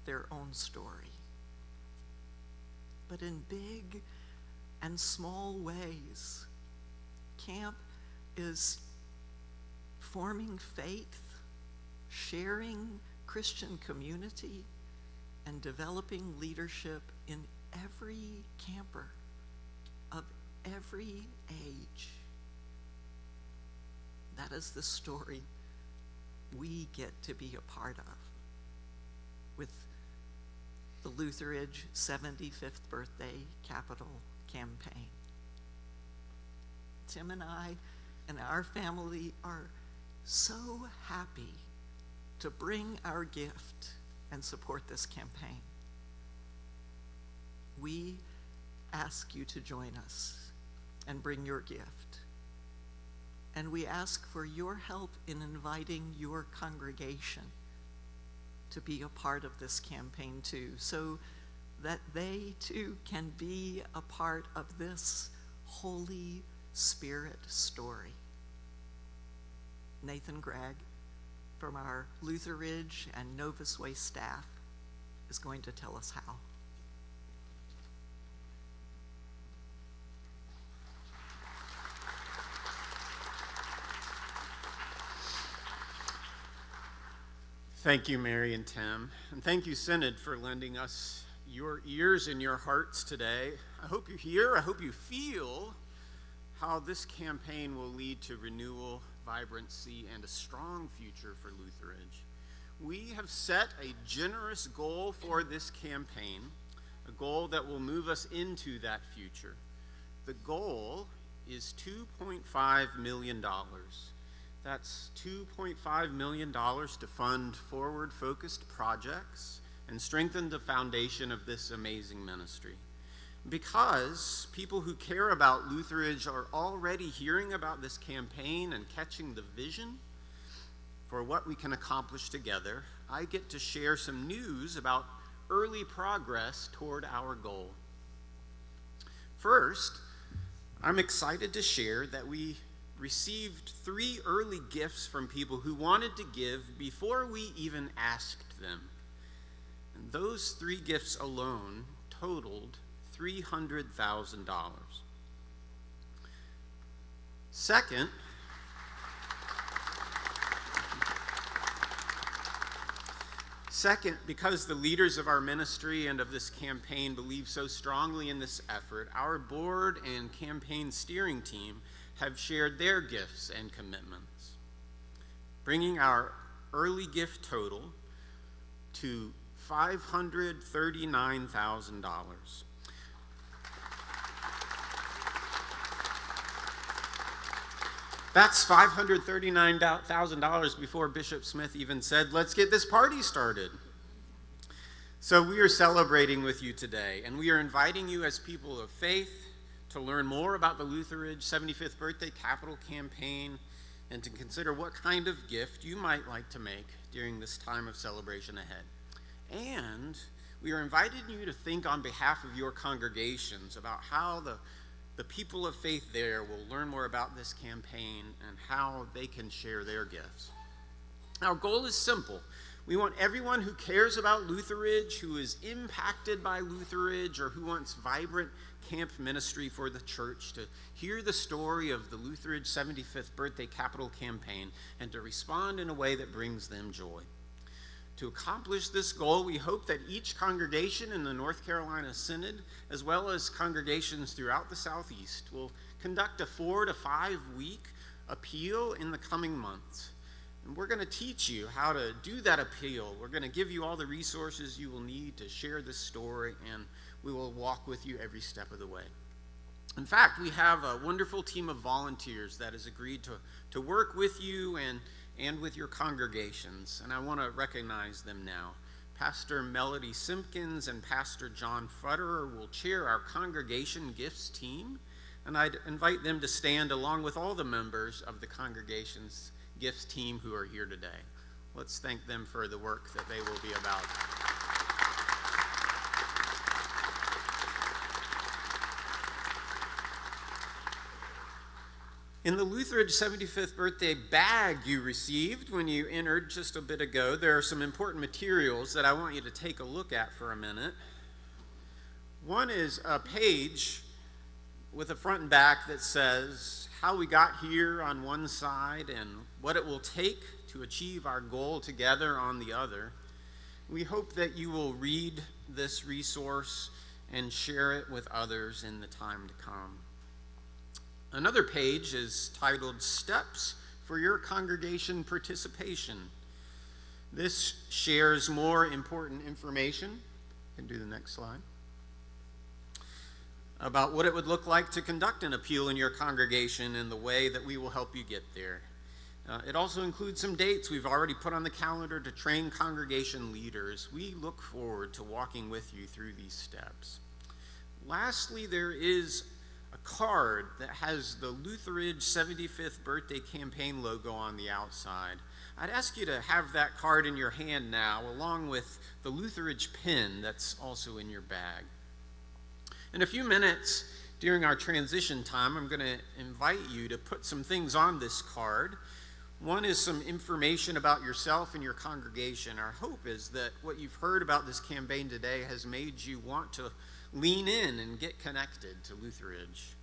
their own story. But in big and small ways, camp is forming faith, sharing Christian community, and developing leadership in every camper of every age. That is the story we get to be a part of with the Lutheridge 75th birthday capital campaign. Tim and I and our family are so happy to bring our gift and support this campaign. We ask you to join us and bring your gift. And we ask for your help in inviting your congregation to be a part of this campaign too, so that they too can be a part of this Holy Spirit story. Nathan Gregg from our Lutheridge and Novus Way staff is going to tell us how. Thank you, Mary and Tim. And thank you, Synod, for lending us your ears and your hearts today. I hope you hear, I hope you feel how this campaign will lead to renewal, vibrancy, and a strong future for Lutheridge. We have set a generous goal for this campaign, a goal that will move us into that future. The goal is $2.5 million. That's $2.5 million to fund forward-focused projects and strengthen the foundation of this amazing ministry. Because people who care about Lutheridge are already hearing about this campaign and catching the vision for what we can accomplish together, I get to share some news about early progress toward our goal. First, I'm excited to share that we received 3 early gifts from people who wanted to give before we even asked them. And those 3 gifts alone totaled $300,000. Second, because the leaders of our ministry and of this campaign believe so strongly in this effort, our board and campaign steering team have shared their gifts and commitments, bringing our early gift total to $539,000. That's $539,000 before Bishop Smith even said, "Let's get this party started." So we are celebrating with you today, and we are inviting you as people of faith to learn more about the Lutheridge 75th Birthday Capital Campaign and to consider what kind of gift you might like to make during this time of celebration ahead. And we are inviting you to think on behalf of your congregations about how the people of faith there will learn more about this campaign and how they can share their gifts. Our goal is simple. We want everyone who cares about Lutheridge, who is impacted by Lutheridge, or who wants vibrant camp ministry for the church to hear the story of the Lutheridge 75th Birthday Capital Campaign and to respond in a way that brings them joy. To accomplish this goal, we hope that each congregation in the North Carolina Synod, as well as congregations throughout the Southeast, will conduct a 4 to 5 week appeal in the coming months. And we're going to teach you how to do that appeal. We're going to give you all the resources you will need to share this story, and we will walk with you every step of the way. In fact, we have a wonderful team of volunteers that has agreed to work with you and with your congregations, and I want to recognize them now. Pastor Melody Simpkins and Pastor John Futterer will chair our congregation gifts team, and I'd invite them to stand along with all the members of the congregation's gifts team who are here today. Let's thank them for the work that they will be about. In the Lutheridge 75th birthday bag you received when you entered just a bit ago, there are some important materials that I want you to take a look at for a minute. One is a page with a front and back that says how we got here on one side and what it will take to achieve our goal together on the other. We hope that you will read this resource and share it with others in the time to come. Another page is titled Steps for Your Congregation Participation. This shares more important information. You can do the next slide. About what it would look like to conduct an appeal in your congregation and the way that we will help you get there. It also includes some dates we've already put on the calendar to train congregation leaders. We look forward to walking with you through these steps. Lastly, there is a card that has the Lutheridge 75th Birthday Campaign logo on the outside. I'd ask you to have that card in your hand now, along with the Lutheridge pin that's also in your bag. In a few minutes during our transition time, I'm going to invite you to put some things on this card. One is some information about yourself and your congregation. Our hope is that what you've heard about this campaign today has made you want to lean in and get connected to Lutheridge.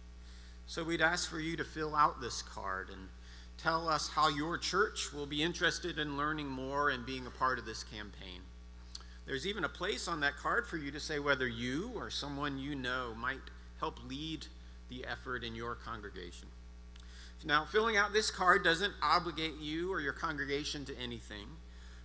So we'd ask for you to fill out this card and tell us how your church will be interested in learning more and being a part of this campaign. There's even a place on that card for you to say whether you or someone you know might help lead the effort in your congregation. Now, filling out this card doesn't obligate you or your congregation to anything,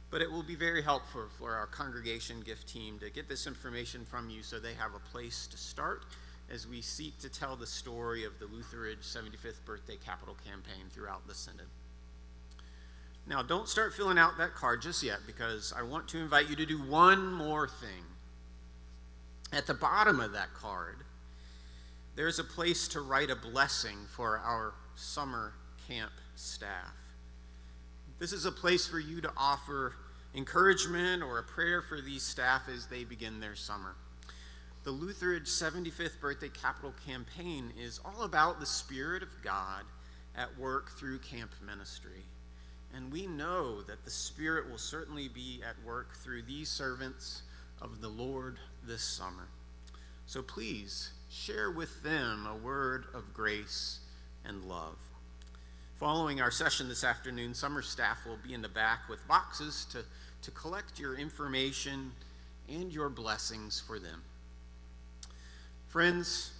but it will be very helpful for our congregation gift team to get this information from you so they have a place to start as we seek to tell the story of the Lutheridge 75th Birthday Capital Campaign throughout the Synod. Now, don't start filling out that card just yet, because I want to invite you to do one more thing. At the bottom of that card, there's a place to write a blessing for our summer camp staff. This is a place for you to offer encouragement or a prayer for these staff as they begin their summer. The Lutheridge 75th Birthday Capital Campaign is all about the Spirit of God at work through camp ministry. And we know that the Spirit will certainly be at work through these servants of the Lord this summer. So please share with them a word of grace and love. Following our session this afternoon, summer staff will be in the back with boxes to collect your information and your blessings for them. Friends,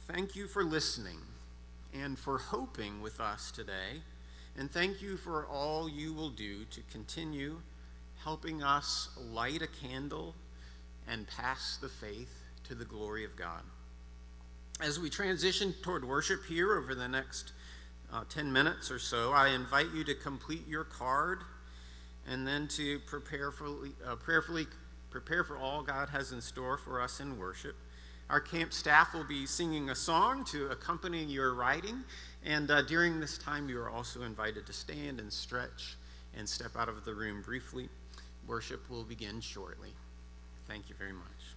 thank you for listening and for hoping with us today. And thank you for all you will do to continue helping us light a candle and pass the faith to the glory of God. As we transition toward worship here over the next 10 minutes or so, I invite you to complete your card and then to prayerfully prepare for all God has in store for us in worship. Our camp staff will be singing a song to accompany your writing, and during this time you are also invited to stand and stretch and step out of the room briefly. Worship will begin shortly. Thank you very much.